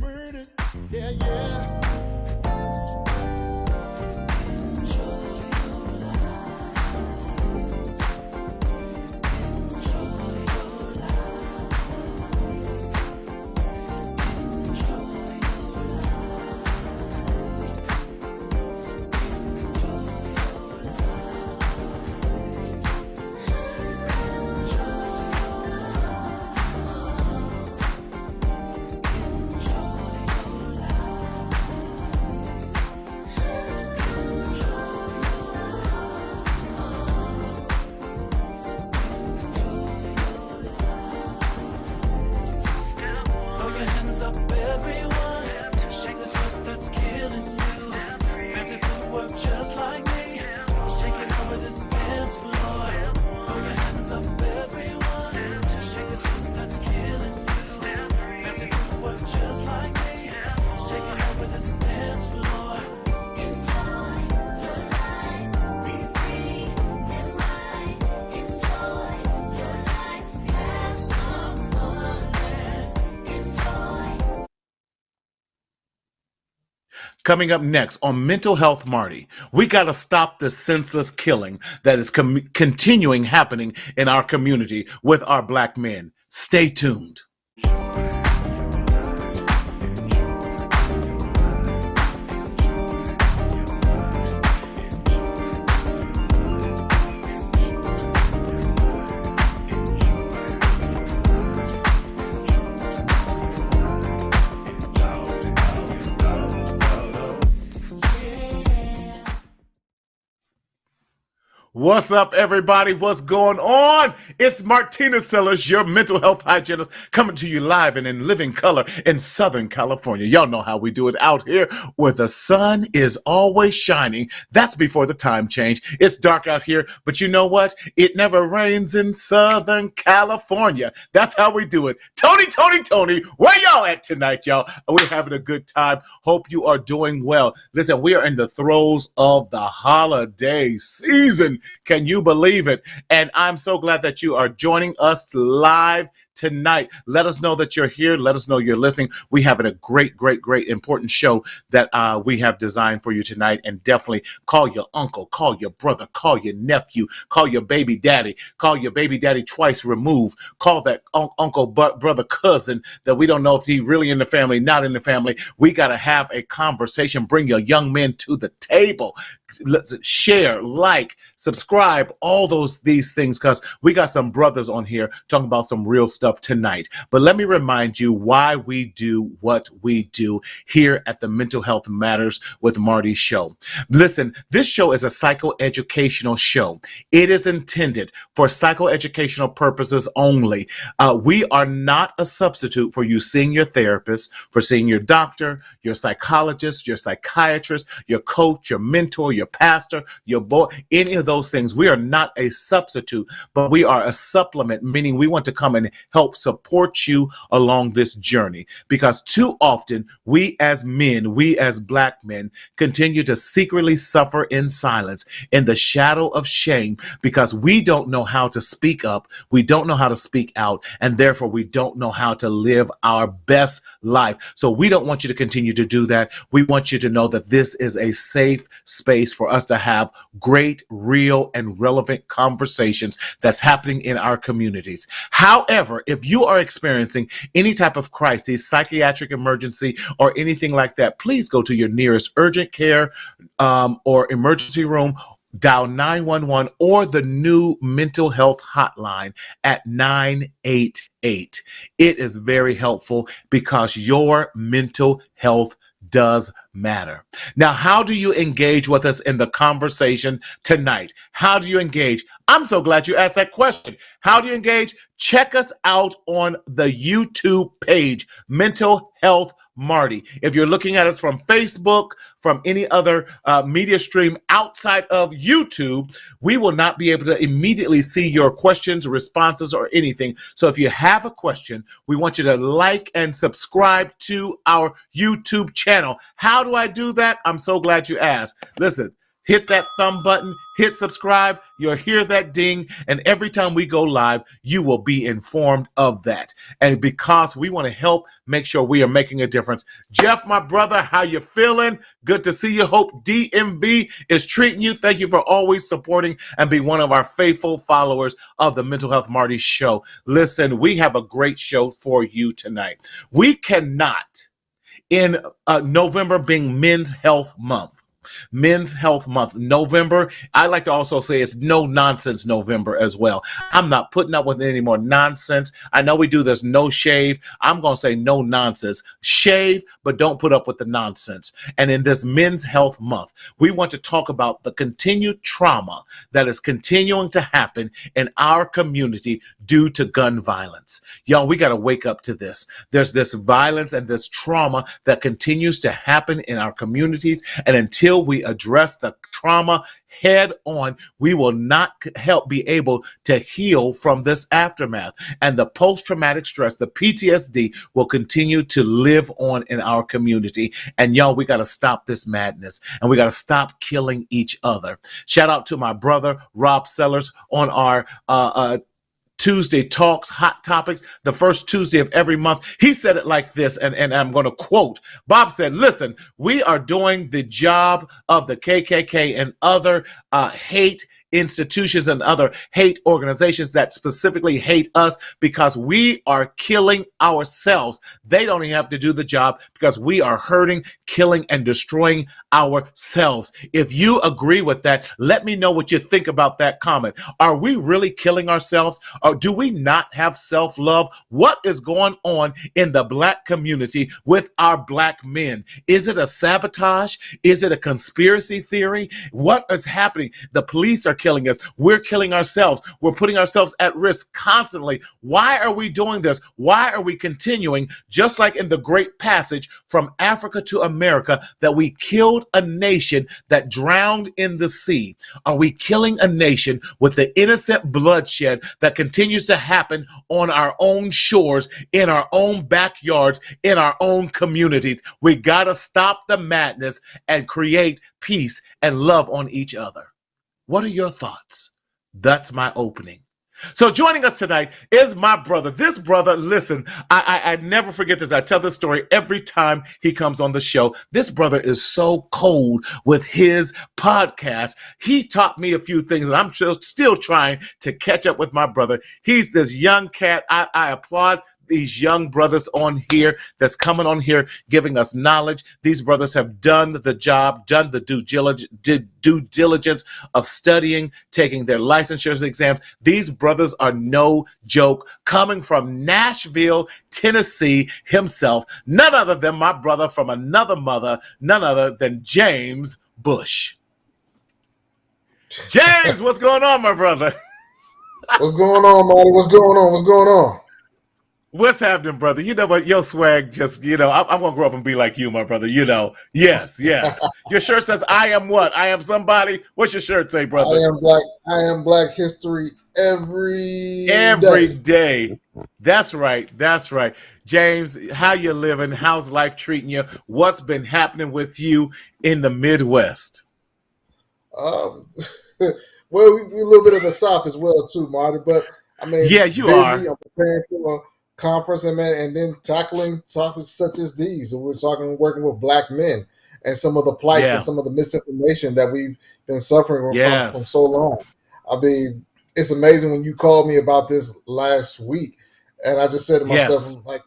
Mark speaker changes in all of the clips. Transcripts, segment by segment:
Speaker 1: murder. Yeah, yeah. Coming up next on Mental Health Marty, we got to stop the senseless killing that is continuing happening in our community with our black men. Stay tuned. What's up, everybody? What's going on? It's Martina Sellers, your mental health hygienist, coming to you live and in living color in Southern California. Y'all know how we do it out here where the sun is always shining. That's before the time change. It's dark out here, but you know what? It never rains in Southern California. That's how we do it. Tony, where y'all at tonight, y'all? We're having a good time. Hope you are doing well. Listen, we are in the throes of the holiday season. Can you believe it? And I'm so glad that you are joining us live tonight. Let us know that you're here. Let us know you're listening. We have a great, important show that we have designed for you tonight. And definitely call your uncle, call your brother, call your nephew, call your baby daddy twice removed. Call that uncle, brother, cousin that we don't know if he really in the family, not in the family. We got to have a conversation. Bring your young men to the table. Let's share, like, subscribe, all these things, because we got some brothers on here talking about some real stuff tonight. But let me remind you why we do what we do here at the Mental Health Matters with Marty show. Listen, this show is a psychoeducational show. It is intended for psychoeducational purposes only. We are not a substitute for you seeing your therapist, for seeing your doctor, your psychologist, your psychiatrist, your coach, your mentor, your pastor, your boy, any of those things. We are not a substitute, but we are a supplement, meaning we want to come and help support you along this journey. Because too often, we as men, we as black men, continue to secretly suffer in silence, in the shadow of shame, because we don't know how to speak up, we don't know how to speak out, and therefore we don't know how to live our best life. So we don't want you to continue to do that. We want you to know that this is a safe space for us to have great, real, and relevant conversations that's happening in our communities. However, if you are experiencing any type of crisis, psychiatric emergency, or anything like that, please go to your nearest urgent care or emergency room. Dial 911 or the new mental health hotline at 988. It is very helpful because your mental health does matter. Now, how do you engage with us in the conversation tonight? How do you engage? I'm so glad you asked that question. How do you engage? Check us out on the YouTube page, Mental Health Marty. If you're looking at us from Facebook, from any other media stream outside of YouTube, we will not be able to immediately see your questions, responses, or anything. So if you have a question, we want you to like and subscribe to our YouTube channel. How do I do that? I'm so glad you asked. Listen, hit that thumb button, hit subscribe. You'll hear that ding. And every time we go live, you will be informed of that. And because we want to help make sure we are making a difference. Jeff, my brother, how you feeling? Good to see you. Hope DMV is treating you. Thank you for always supporting and being one of our faithful followers of the Mental Health Marty show. Listen, we have a great show for you tonight. We cannot, in November being Men's Health Month, November. I like to also say it's no nonsense November as well. I'm not putting up with any more nonsense. I know we do this no shave. I'm going to say no nonsense. Shave, but don't put up with the nonsense. And in this Men's Health Month, we want to talk about the continued trauma that is continuing to happen in our community due to gun violence. Y'all, we got to wake up to this. There's this violence and this trauma that continues to happen in our communities. And until we address the trauma head on, we will not be able to heal from this aftermath. And the post-traumatic stress, the PTSD, will continue to live on in our community. And y'all, we got to stop this madness, and we got to stop killing each other. Shout out to my brother, Rob Sellers, on our Tuesday Talks, Hot Topics, the first Tuesday of every month. He said it like this, and I'm going to quote. Bob said, listen, we are doing the job of the KKK and other hate institutions and other hate organizations that specifically hate us because we are killing ourselves. They don't even have to do the job because we are hurting, killing, and destroying ourselves. If you agree with that, let me know what you think about that comment. Are we really killing ourselves, or do we not have self-love? What is going on in the Black community with our Black men? Is it a sabotage? Is it a conspiracy theory? What is happening? The police are killing us. We're killing ourselves. We're putting ourselves at risk constantly. Why are we doing this? Why are we continuing, just like in the great passage from Africa to America, that we killed a nation that drowned in the sea? Are we killing a nation with the innocent bloodshed that continues to happen on our own shores, in our own backyards, in our own communities? We got to stop the madness and create peace and love on each other. What are your thoughts? That's my opening. So joining us tonight is my brother. This brother, listen, I never forget this. I tell this story every time he comes on the show. This brother is so cold with his podcast. He taught me a few things, and I'm still trying to catch up with my brother. He's this young cat. I applaud these young brothers on here that's coming on here giving us knowledge. These brothers have done the job, done the due diligence of studying, taking their licensure exams. These brothers are no joke. Coming from Nashville, Tennessee himself, none other than my brother from another mother, none other than James Bush. James, what's going on, my brother?
Speaker 2: What's going on, Marty? What's going on? What's going on?
Speaker 1: What's happening, brother? You know what? Your swag just, I'm going to grow up and be like you, my brother. Yes. Your shirt says, I am what? I am somebody. What's your shirt say, brother?
Speaker 2: I am Black history every
Speaker 1: day. That's right. James, how you living? How's life treating you? What's been happening with you in the Midwest?
Speaker 2: Well, we a little bit of the South as well, too, Marty. But, I mean,
Speaker 1: yeah, you
Speaker 2: busy.
Speaker 1: are.
Speaker 2: I'm preparing for a conference and then tackling topics such as these. And we're working with Black men and some of the plights and some of the misinformation that we've been suffering from so long. I mean, it's amazing when you called me about this last week, and I just said to myself, I'm like,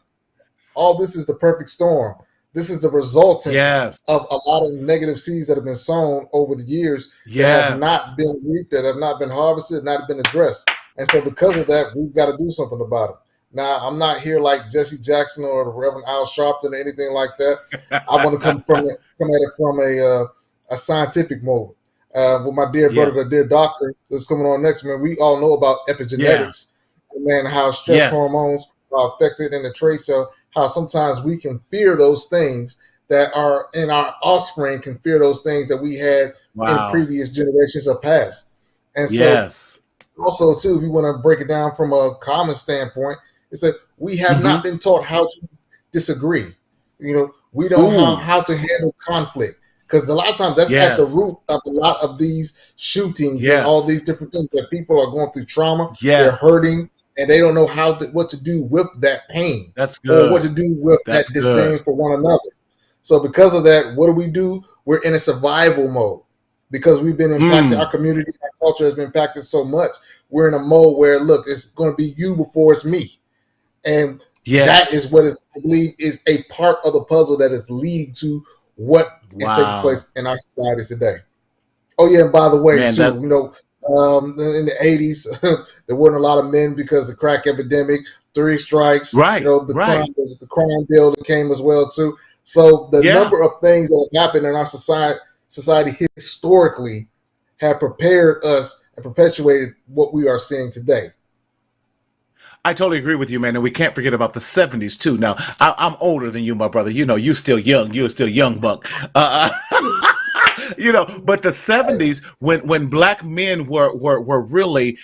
Speaker 2: all this is the perfect storm. This is the resultant of a lot of negative seeds that have been sown over the years that have not been reaped, that have not been harvested, not been addressed. And so because of that, we've got to do something about it. Now, I'm not here like Jesse Jackson or the Reverend Al Sharpton or anything like that. I want to come at it from a scientific mode. With my dear brother, the dear doctor that's coming on next, man, we all know about epigenetics, and how stress hormones are affected in the trace cell, how sometimes we can fear those things that are in our offspring, can fear those things that we had in previous generations of past. And so also, too, if you want to break it down from a common standpoint, it's that we have not been taught how to disagree. We don't know how to handle conflict. Because a lot of times that's at the root of a lot of these shootings and all these different things that people are going through trauma. They're hurting and they don't know what to do with that pain.
Speaker 1: That's good.
Speaker 2: Or what to do with that disdain for one another. So because of that, what do? We're in a survival mode because we've been impacted. Our community, our culture has been impacted so much. We're in a mode where, look, it's going to be you before it's me. And that is what I believe is a part of the puzzle that is leading to what is taking place in our society today. Oh, yeah, and by the way, too, in the 80s, there weren't a lot of men because the crack epidemic, 3 strikes, the crime bill that came as well, too. So the number of things that have happened in our society historically have prepared us and perpetuated what we are seeing today.
Speaker 1: I totally agree with you, man. And we can't forget about the 70s, too. Now, I'm older than you, my brother. You know, you're still young. You're still young, buck. But the 70s, when black men were really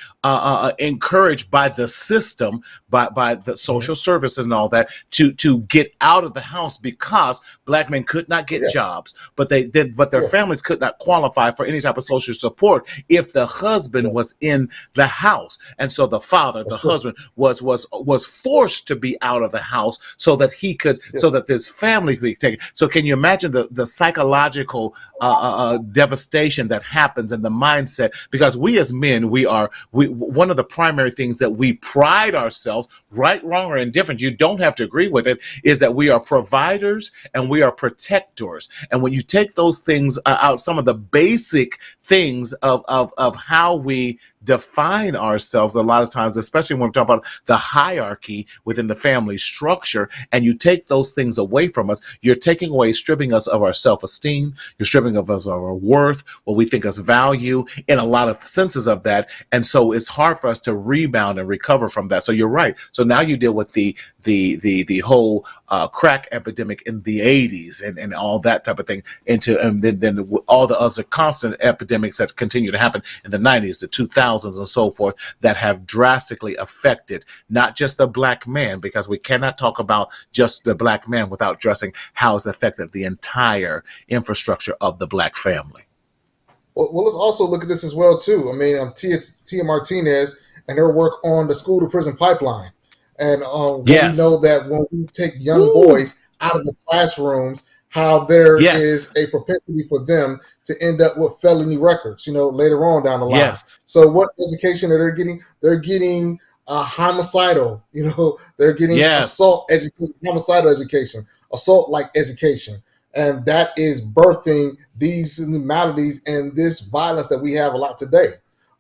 Speaker 1: encouraged by the system, by the social services and all that, to get out of the house because black men could not get jobs, but their families could not qualify for any type of social support if the husband was in the house, and so the husband was forced to be out of the house so that he could, so that his family could be taken. So can you imagine the psychological devastation that happens in the mindset? Because we as men, one of the primary things that we pride ourselves, right, wrong, or indifferent, you don't have to agree with it, is that we are providers and we are protectors. And when you take those things out, some of the basic things of how we define ourselves a lot of times, especially when we're talking about the hierarchy within the family structure, and you take those things away from us, you're stripping us of our self-esteem, you're stripping of us of our worth, what we think is value in a lot of senses of that. And so it's hard for us to rebound and recover from that. So you're right. So now you deal with the whole crack epidemic in the 80s and all that type of thing, and then all the other constant epidemics that continue to happen in the 90s, the 2000s, and so forth, that have drastically affected not just the black man, because we cannot talk about just the black man without addressing how it's affected the entire infrastructure of the black family.
Speaker 2: Well, let's also look at this as well, too. I mean, Tia Martinez and her work on the school to prison pipeline. And we know that when we take young boys out of the classrooms, how there is a propensity for them to end up with felony records, later on down the line. Yes. So what education are they getting? They're getting homicidal, they're getting assault education, homicidal education, assault-like education. And that is birthing these maladies and this violence that we have a lot today.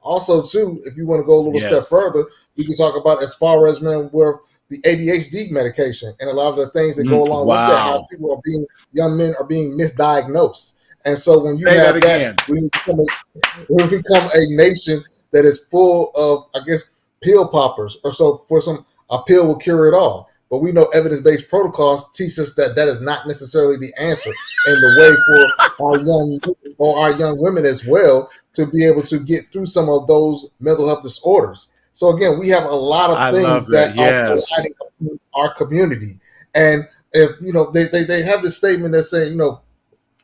Speaker 2: Also, too, if you want to go a little step further, we can talk about as far as, man, where the ADHD medication and a lot of the things that go along with that, how young men are being misdiagnosed. And so when you have that, we become a nation that is full of, I guess, pill poppers, or so a pill will cure it all. But we know evidence-based protocols teach us that is not necessarily the answer, and the way for our young women as well to be able to get through some of those mental health disorders. So again, we have a lot of things that are colliding in our community. And if they have this statement that say,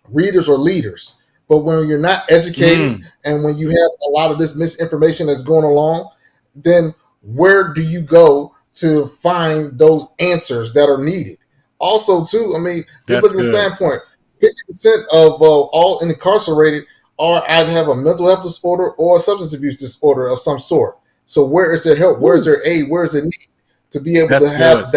Speaker 2: readers are leaders. But when you're not educated and when you have a lot of this misinformation that's going along, then where do you go to find those answers that are needed? Also, too, I mean, just look at the standpoint, 50% of all incarcerated either have a mental health disorder or a substance abuse disorder of some sort. So where is their help? Where is their aid? Where is their need to be able to have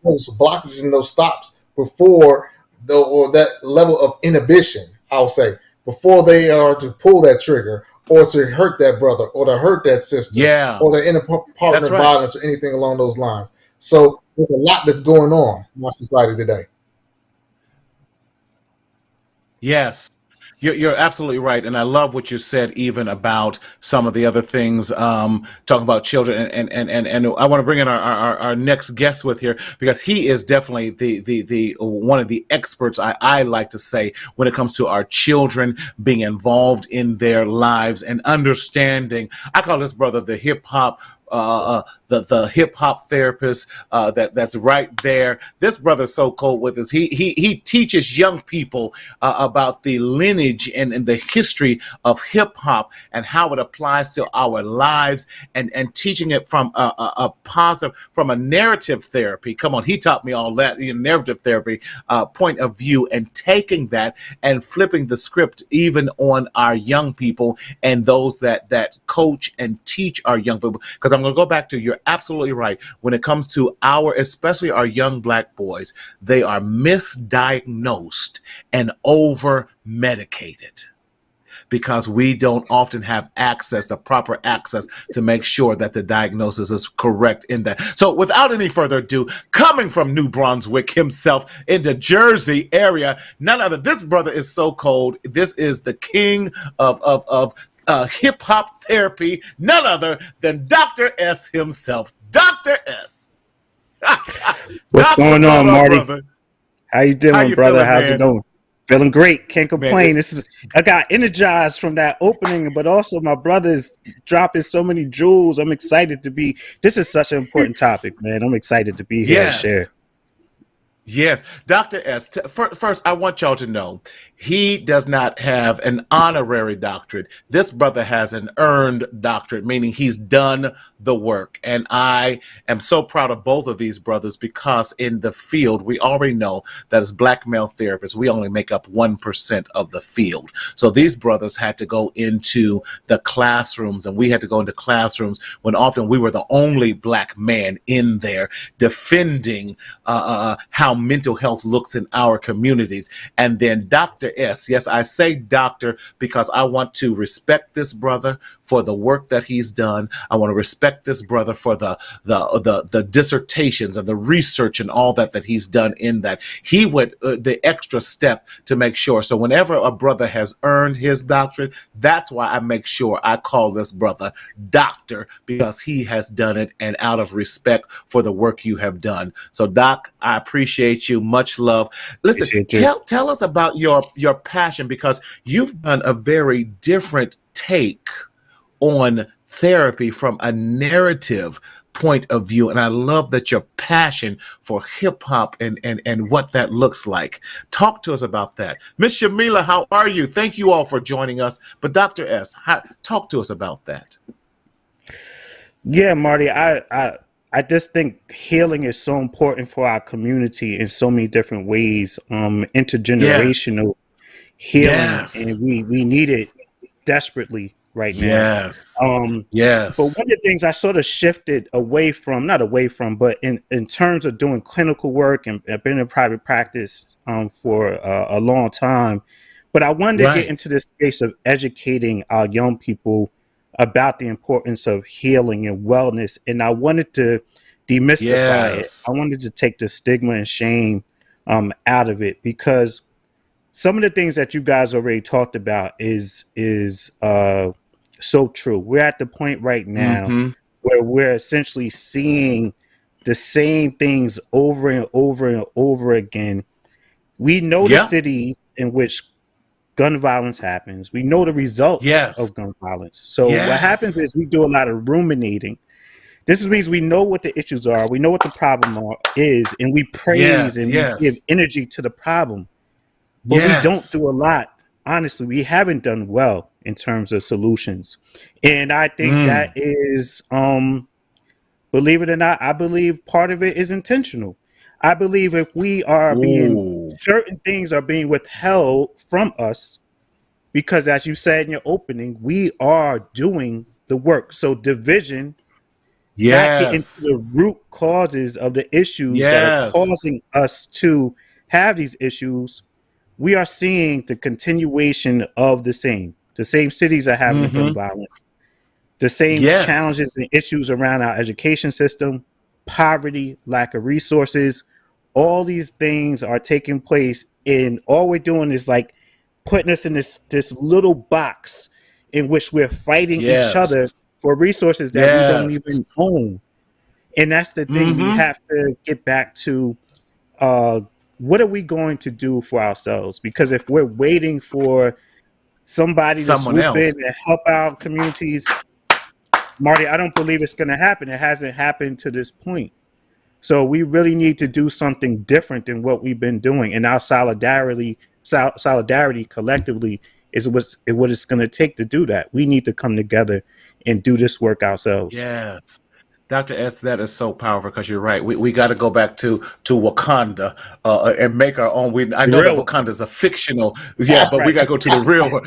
Speaker 2: those blockages and those stops before that level of inhibition, I'll say, before they are to pull that trigger or to hurt that brother or to hurt that sister or the interpartner violence or anything along those lines. So there's a lot that's going on in our society today.
Speaker 1: Yes. You're absolutely right. And I love what you said, even about some of the other things, talking about children. And I want to bring in our next guest with here, because he is definitely the one of the experts, I like to say, when it comes to our children being involved in their lives and understanding. I call this brother the hip hop the hip hop therapist that's right there. This brother's so cold with us. He teaches young people about the lineage and the history of hip hop and how it applies to our lives, and teaching it from a positive, from a narrative therapy. Come on, he taught me all that, narrative therapy point of view, and taking that and flipping the script even on our young people and those that coach and teach our young people. Because I'm going to go back to, you're absolutely right. When it comes to especially our young black boys, they are misdiagnosed and over medicated, because we don't often have the proper access to make sure that the diagnosis is correct in that. So without any further ado, coming from New Brunswick himself in the Jersey area, none other, this brother is so cold. This is the king of hip hop therapy, none other than Dr. S himself. Dr. S.
Speaker 3: What's going on, Marty?
Speaker 1: Brother?
Speaker 3: How you doing, brother? How's it going? Feeling great. Can't complain.
Speaker 1: Man,
Speaker 3: I got energized from that opening, but also my brother's dropping so many jewels. I'm excited to be. This is such an important topic, man. I'm excited to be here and share.
Speaker 1: Yes. Dr. S, first, I want y'all to know, he does not have an honorary doctorate. This brother has an earned doctorate, meaning he's done the work. And I am so proud of both of these brothers, because in the field, we already know that as black male therapists, we only make up 1% of the field. So these brothers had to go into the classrooms, and we had to go into classrooms when often we were the only black man in there defending how mental health looks in our communities. And then Dr. S, yes, I say doctor because I want to respect this brother for the work that he's done. I want to respect this brother for the dissertations and the research and all that he's done in that. He went the extra step to make sure. So whenever a brother has earned his doctorate, that's why I make sure I call this brother doctor, because he has done it, and out of respect for the work you have done. So Doc, I appreciate you. Much love. Listen, tell us about your passion, because you've done a very different take on therapy from a narrative point of view. And I love that your passion for hip hop and what that looks like. Talk to us about that. Miss Shamila, how are you? Thank you all for joining us. But Dr. S, talk to us about that.
Speaker 3: Yeah, Marty, I just think healing is so important for our community in so many different ways. Intergenerational healing, and we need it desperately right now.
Speaker 1: Yes.
Speaker 3: But one of the things I sort of shifted not away from, but in terms of doing clinical work, and I've been in private practice for a long time, but I wanted to get into this space of educating our young people about the importance of healing and wellness. And I wanted to demystify it. I wanted to take the stigma and shame out of it, because some of the things that you guys already talked about is so true. We're at the point right now where we're essentially seeing the same things over and over and over again. We know the cities in which gun violence happens. We know the results of gun violence. So what happens is we do a lot of ruminating. This means we know what the issues are. We know what the problem is, and we praise and we give energy to the problem. But we don't do a lot. Honestly, we haven't done well in terms of solutions. And I think that is, believe it or not, I believe part of it is intentional. I believe if we are certain things are being withheld from us, because as you said in your opening, we are doing the work. So division, not get into the root causes of the issues that are causing us to have these issues. We are seeing the continuation of the same cities are having gun violence, the same challenges and issues around our education system, poverty, lack of resources. All these things are taking place, and all we're doing is like putting us in this little box in which we're fighting each other for resources that we don't even own. And that's the thing. We have to get back to what are we going to do for ourselves? Because if we're waiting for somebody to swoop in and help our communities, Marty, I don't believe it's going to happen. It hasn't happened to this point. So we really need to do something different than what we've been doing. And our solidarity collectively is what it's going to take to do that. We need to come together and do this work ourselves.
Speaker 1: Yes. Dr. S, that is so powerful because you're right. We got to go back to Wakanda and make our own. I know that Wakanda is a fictional, but we got to go to the real one.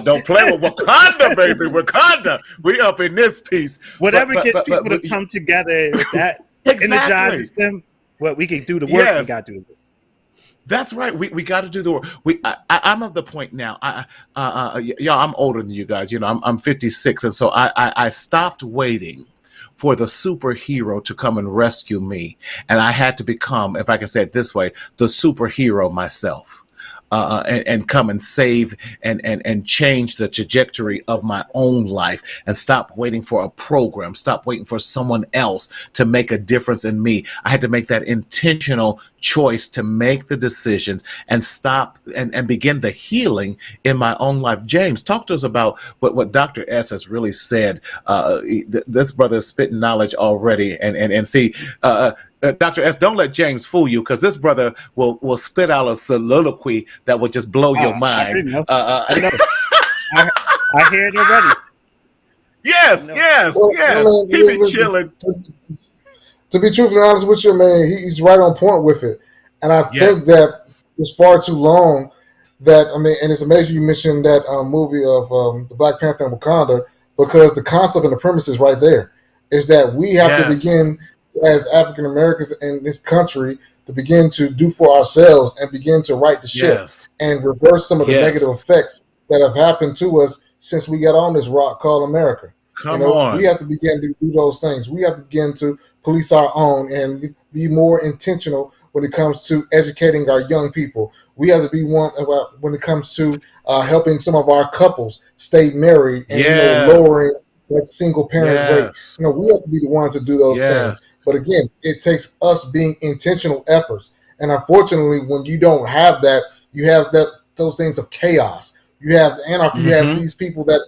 Speaker 1: Don't play with Wakanda, baby. Wakanda. We up in this piece.
Speaker 3: Whatever gets people to come together, that energizes them. What we can do the work, we got to do the work.
Speaker 1: That's right. We got to do the work. I'm of the point now. I'm older than you guys. You know, I'm 56, and so I stopped waiting for the superhero to come and rescue me, and I had to become, if I can say it this way, the superhero myself. And come and save and change the trajectory of my own life, and stop waiting for a program, stop waiting for someone else to make a difference in me. I had to make that intentional choice to make the decisions and stop and begin the healing in my own life. James, talk to us about what Dr. S has really said. This brother is spitting knowledge already, and see, Dr. S, don't let James fool you, because this brother will spit out a soliloquy that will just blow your mind.
Speaker 3: I hear it already.
Speaker 1: Yes. He be chilling.
Speaker 2: To be truthfully honest with you, man, he's right on point with it. And I think that it's far too long that, and it's amazing you mentioned that movie of the Black Panther and Wakanda, because the concept and the premise is right there. Is that we have to begin, as African Americans in this country, to begin to do for ourselves and begin to right the ship and reverse some of the negative effects that have happened to us since we got on this rock called America.
Speaker 1: Come on.
Speaker 2: We have to begin to do those things. We have to begin to police our own and be more intentional when it comes to educating our young people. We have to be one about when it comes to helping some of our couples stay married and lowering that single parent rate. We have to be the ones to do those things. But again, it takes us being intentional efforts. And unfortunately, when you don't have that, you have those things of chaos. You have anarchy. You have these people that,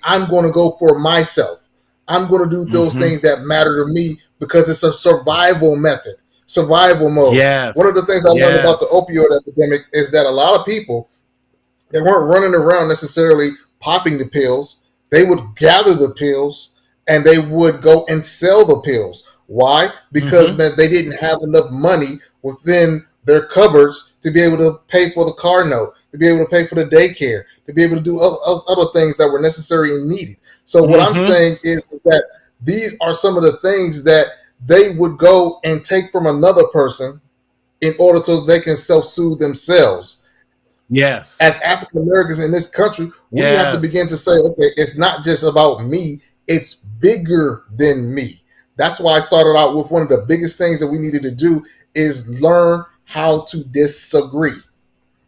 Speaker 2: I'm going to go for myself. I'm going to do those things that matter to me because it's a survival method, survival mode. One of the things I learned about the opioid epidemic is that a lot of people, they weren't running around necessarily popping the pills. They would gather the pills and they would go and sell the pills. Why? Because they didn't have enough money within their cupboards to be able to pay for the car note, to be able to pay for the daycare, to be able to do other things that were necessary and needed. So what I'm saying is that these are some of the things that they would go and take from another person in order so they can self-soothe themselves.
Speaker 1: Yes.
Speaker 2: As African Americans in this country, we have to begin to say, it's not just about me, it's bigger than me. That's why I started out with one of the biggest things that we needed to do is learn how to disagree.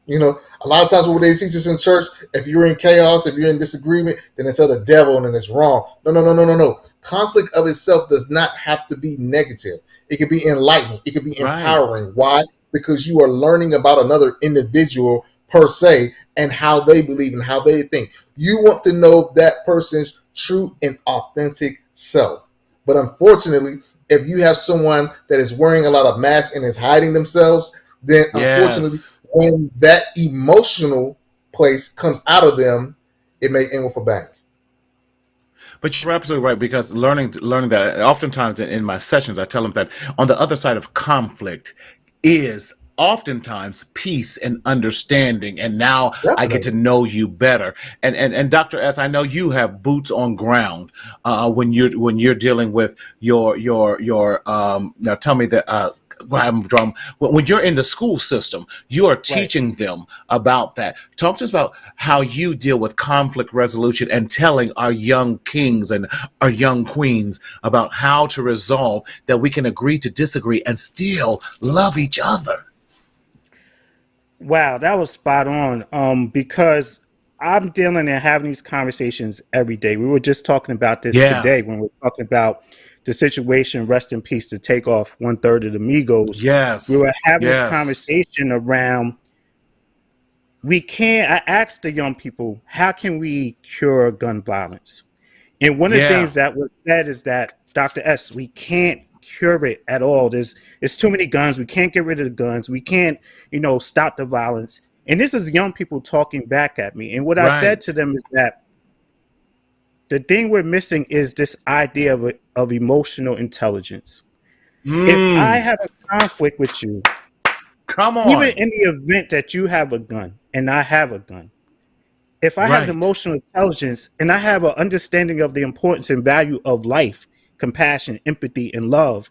Speaker 2: A lot of times when they teach us in church, if you're in chaos, if you're in disagreement, then it's of the devil and then it's wrong. No. Conflict of itself does not have to be negative. It can be enlightening. It can be empowering. Why? Because you are learning about another individual per se and how they believe and how they think. You want to know that person's true and authentic self. But unfortunately, if you have someone that is wearing a lot of masks and is hiding themselves, then unfortunately, when that emotional place comes out of them, it may end with a bang.
Speaker 1: But you're absolutely right, because learning that, oftentimes in my sessions, I tell them that on the other side of conflict is oftentimes peace and understanding, and now I get to know you better. And Dr. S, I know you have boots on ground when you're dealing with your now tell me that when you're in the school system, you are teaching them about that. Talk to us about how you deal with conflict resolution and telling our young kings and our young queens about how to resolve that we can agree to disagree and still love each other.
Speaker 3: Wow, that was spot on. Because I'm dealing and having these conversations every day. We were just talking about this today when we were talking about the situation. Rest in peace to Takeoff, 1/3 of the Migos.
Speaker 1: Yes,
Speaker 3: we were having this conversation around. I asked the young people, how can we cure gun violence? And one of the things that was said is that, Dr. S, we can't cure it at all. It's too many guns. We can't get rid of the guns. We can't, stop the violence. And this is young people talking back at me. And what I said to them is that the thing we're missing is this idea of emotional intelligence. If I have a conflict with you,
Speaker 1: come on,
Speaker 3: even in the event that you have a gun and I have a gun, if I have emotional intelligence and I have an understanding of the importance and value of life, compassion, empathy, and love,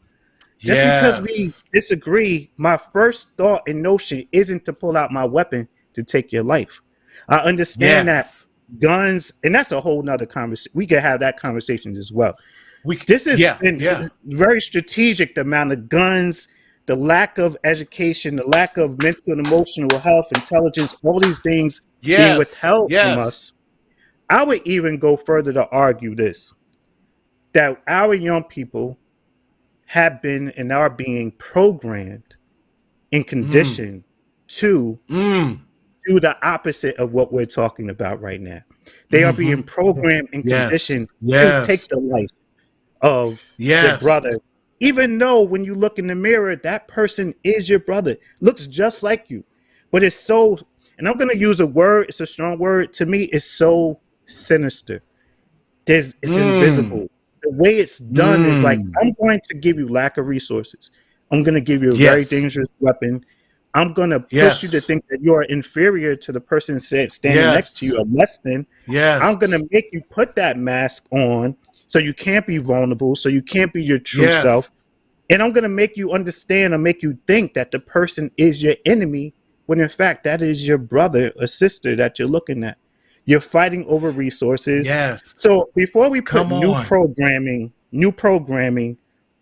Speaker 3: just because we disagree, my first thought and notion isn't to pull out my weapon to take your life. I understand that guns, and that's a whole nother conversation. We can have that conversation as well. This is very strategic, the amount of guns, the lack of education, the lack of mental and emotional health, intelligence, all these things being withheld from us. I would even go further to argue this, that our young people have been and are being programmed and conditioned to do the opposite of what we're talking about right now. They are being programmed and conditioned to take the life of their brother, even though when you look in the mirror, that person is your brother, looks just like you. But it's so, and I'm going to use a word, it's a strong word, to me, it's so sinister. It's invisible. The way it's done is like, I'm going to give you lack of resources. I'm going to give you a very dangerous weapon. I'm going to push you to think that you are inferior to the person standing next to you, or less than. I'm going to make you put that mask on so you can't be vulnerable, so you can't be your true self. And I'm going to make you understand or make you think that the person is your enemy, when in fact that is your brother or sister that you're looking at. You're fighting over resources. So before we put new programming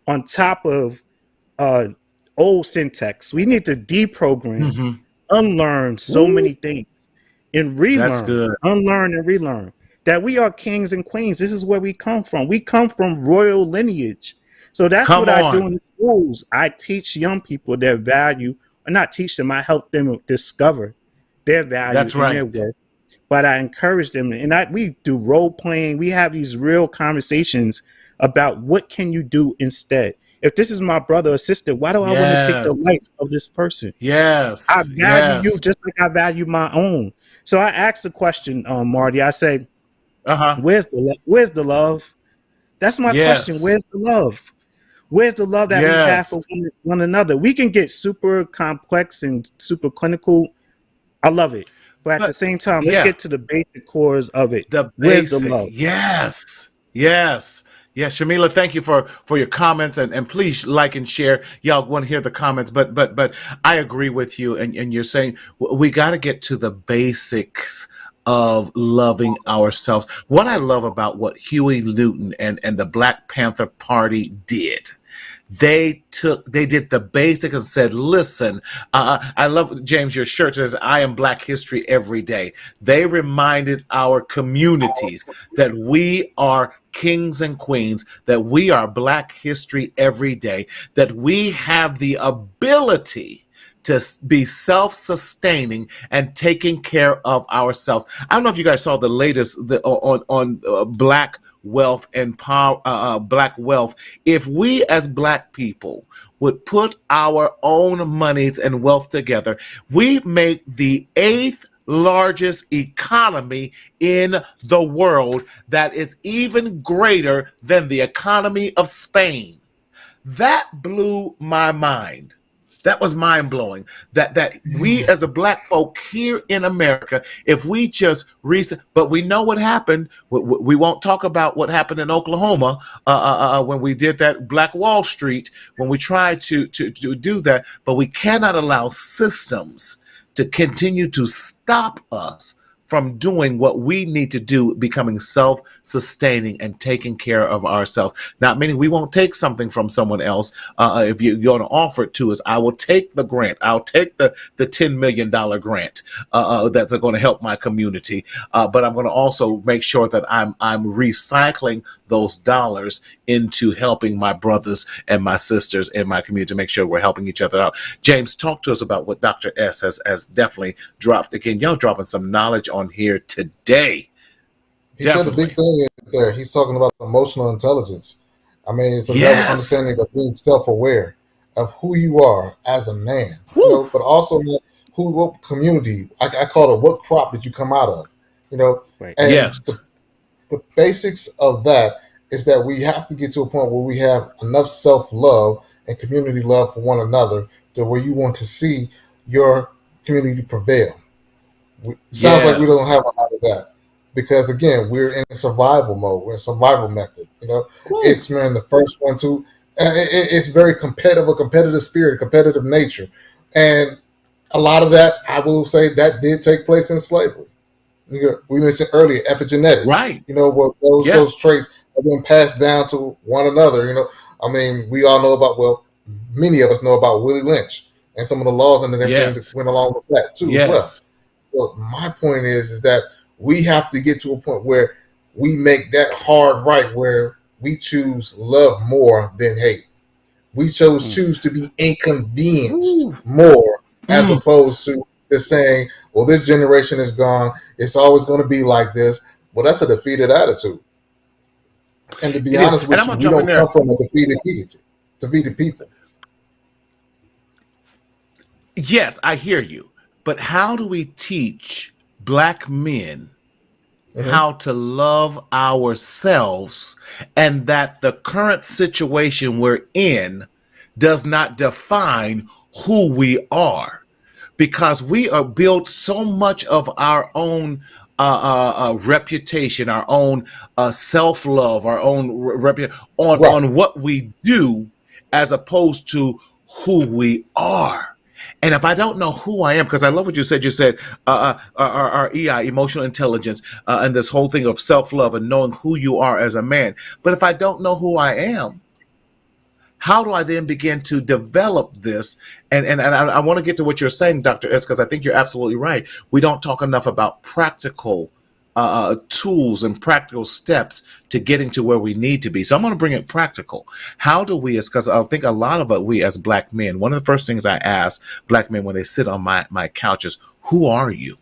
Speaker 3: on top of old syntax, we need to deprogram, unlearn so many things, and relearn, unlearn and relearn that we are kings and queens. This is where we come from. We come from royal lineage. So that's what I do in the schools. I teach young people their value, or not teach them, I help them discover their value and their worth. But I encourage them, and we do role playing. We have these real conversations about what can you do instead. If this is my brother or sister, why do I want to take the life of this person? I value you just like I value my own. So I asked the question, Marty. I say, where's the love? That's my question. Where's the love? Where's the love that we have for one another? We can get super complex and super clinical. I love it. But at the same time, let's get to the basic cores of it. Where's the love?
Speaker 1: Yes. Shamila, thank you for your comments, and please like and share. Y'all want to hear the comments, but I agree with you, and you're saying we got to get to the basics of loving ourselves. What I love about what Huey Newton and the Black Panther Party did, they did the basic and said, listen, I love, James, your shirt says, I am Black history every day. They reminded our communities that we are kings and queens, that we are Black history every day, that we have the ability to be self-sustaining and taking care of ourselves. I don't know if you guys saw the latest on Black wealth and power, Black wealth. If we as Black people would put our own monies and wealth together, we make the 8th largest economy in the world, that is even greater than the economy of Spain. That blew my mind. That was mind-blowing, that we as a Black folk here in America, if we just but we know what happened. We won't talk about what happened in Oklahoma when we did that Black Wall Street, when we tried to do that, but we cannot allow systems to continue to stop us from doing what we need to do, becoming self-sustaining and taking care of ourselves. Not meaning we won't take something from someone else. If you're going to offer it to us, I will take the grant. I'll take the $10 million grant that's going to help my community. But I'm going to also make sure that I'm recycling those dollars into helping my brothers and my sisters in my community to make sure we're helping each other out. James, talk to us about what Dr. S has definitely dropped. Again, y'all dropping some knowledge on here today.
Speaker 2: He said the big thing is there. He's talking about emotional intelligence. I mean, it's a level understanding of being self-aware of who you are as a man, you know, but also what community. I call it, what crop did you come out of, you know?
Speaker 3: Right.
Speaker 2: And the basics of that is that we have to get to a point where we have enough self-love and community love for one another to where you want to see your community prevail. Sounds like we don't have a lot of that. Because again, we're in survival mode. We're in survival method. You know, it's man the first one to. It's very competitive, a competitive spirit, competitive nature, and a lot of that, I will say, that did take place in slavery. We mentioned earlier epigenetics,
Speaker 1: right?
Speaker 2: You know, what those traits have been passed down to one another. You know, I mean, we all know about. Well, many of us know about Willie Lynch and some of the laws and everything that went along with that too, as well. So my point is that we have to get to a point where we make that hard right, where we choose love more than hate. We choose to be inconvenienced more, as opposed to just saying, well, this generation is gone. It's always going to be like this. Well, that's a defeated attitude. And to be honest with you, we don't come from a defeated people.
Speaker 1: Yes, I hear you. But how do we teach Black men how to love ourselves, and that the current situation we're in does not define who we are? Because we are built so much of our own reputation, our own self-love, our own on what we do, as opposed to who we are. And if I don't know who I am, because I love what you said our EI, emotional intelligence, and this whole thing of self-love and knowing who you are as a man. But if I don't know who I am, how do I then begin to develop this? And I want to get to what you're saying, Dr. S, because I think you're absolutely right. We don't talk enough about practical tools and practical steps to getting to where we need to be. So I'm going to bring it practical. How do we, because I think a lot of we as Black men, one of the first things I ask Black men when they sit on my couch is, who are you?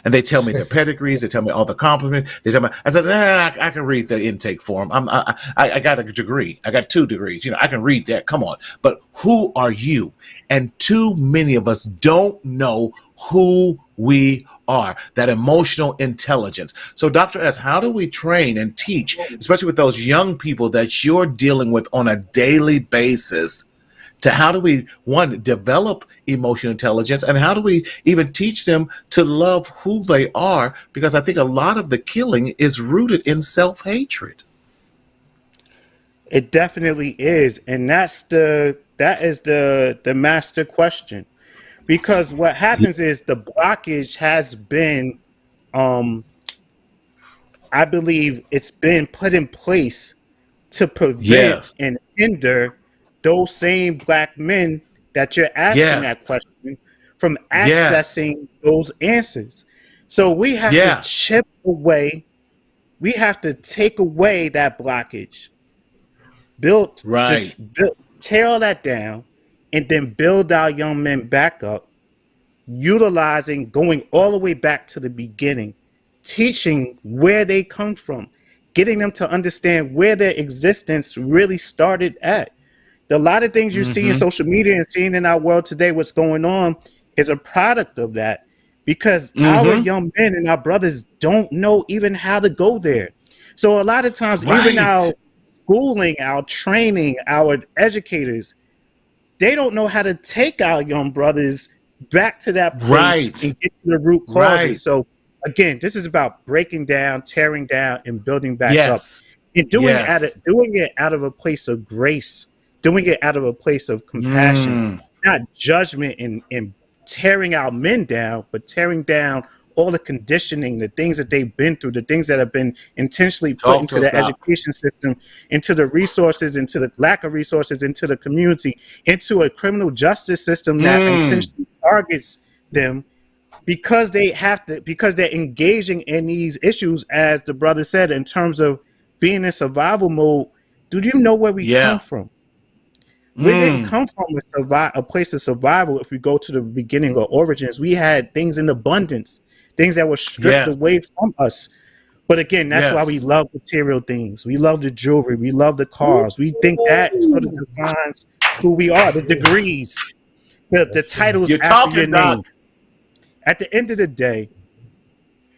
Speaker 1: And they tell me their pedigrees. They tell me all the compliments. They tell me, I said, I can read the intake form. I got a degree. I got 2 degrees. You know, I can read that. Come on. But who are you? And too many of us don't know who we are, that emotional intelligence. So Dr. S, how do we train and teach, especially with those young people that you're dealing with on a daily basis, to how do we, one, develop emotional intelligence, and how do we even teach them to love who they are? Because I think a lot of the killing is rooted in self-hatred.
Speaker 3: It definitely is. And that is the master question. Because what happens is the blockage has been, I believe it's been put in place to prevent and hinder those same Black men that you're asking that question from accessing those answers. So we have to chip away, we have to take away that blockage, tear all that down, and then build our young men back up, utilizing, going all the way back to the beginning, teaching where they come from, getting them to understand where their existence really started at. A lot of things you see in social media and seeing in our world today, what's going on, is a product of that, because our young men and our brothers don't know even how to go there. So a lot of times, even our schooling, our training, our educators, they don't know how to take our young brothers back to that place and get to the root causes. So again, this is about breaking down, tearing down, and building back up, and doing it out of a place of grace, doing it out of a place of compassion, not judgment and tearing our men down, but tearing down all the conditioning, the things that they've been through, the things that have been intentionally put into the education system, into the resources, into the lack of resources, into the community, into a criminal justice system that intentionally targets them, because they're engaging in these issues, as the brother said, in terms of being in survival mode. Do you know where we come from? We didn't come from a place of survival. If we go to the beginning or origins, we had things in abundance, things that were stripped away from us. But again, that's why we love material things. We love the jewelry. We love the cars. We think that sort of defines who we are. The degrees, the titles
Speaker 1: You're
Speaker 3: after your
Speaker 1: talking, Doc.
Speaker 3: name. At the end of the day,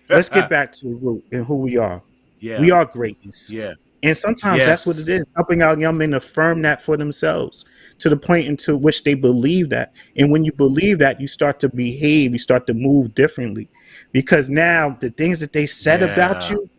Speaker 3: let's get back to the root and who we are.
Speaker 1: Yeah.
Speaker 3: We are greatness.
Speaker 1: Yeah.
Speaker 3: And sometimes that's what it is, helping our young men affirm that for themselves to the point into which they believe that. And when you believe that, you start to behave, you start to move differently. Because now the things that they said about you,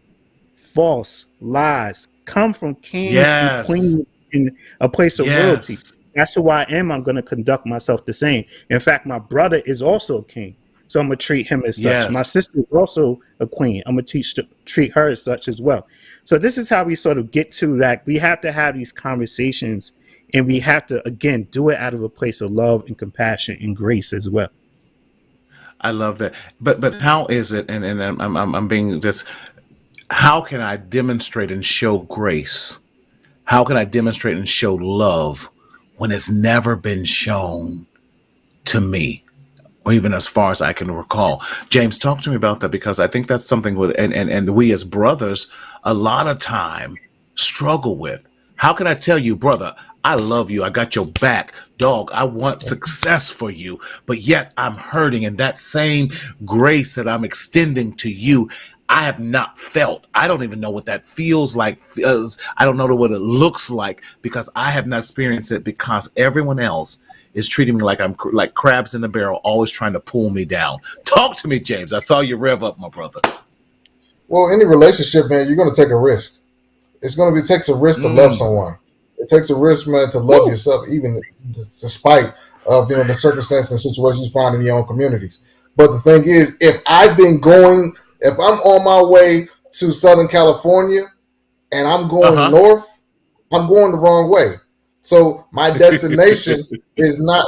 Speaker 3: false, lies, come from kings and queens in a place of royalty. That's who I am. I'm going to conduct myself the same. In fact, my brother is also a king. So I'm going to treat him as such. My sister is also a queen. I'm going to treat her as such as well. So this is how we sort of get to that. We have to have these conversations, and we have to, again, do it out of a place of love and compassion and grace as well.
Speaker 1: I love that. But how is it, and I'm being just, how can I demonstrate and show grace? How can I demonstrate and show love when it's never been shown to me? Or even as far as I can recall. James, talk to me about that, because I think that's something with and we as brothers a lot of time struggle with. How can I tell you, brother, I love you, I got your back, dog, I want success for you, but yet I'm hurting, and that same grace that I'm extending to you, I have not felt. I don't even know what that feels like. I don't know what it looks like, because I have not experienced it, because everyone else is treating me like I'm like crabs in the barrel, always trying to pull me down. Talk to me, James. I saw you rev up, my brother.
Speaker 2: Well, any relationship, man, you're going to take a risk. It takes a risk to love someone. It takes a risk, man, to love yourself, even despite of the circumstances and situations you find in your own communities. But the thing is, if I'm on my way to Southern California and I'm going north, I'm going the wrong way. So my destination is not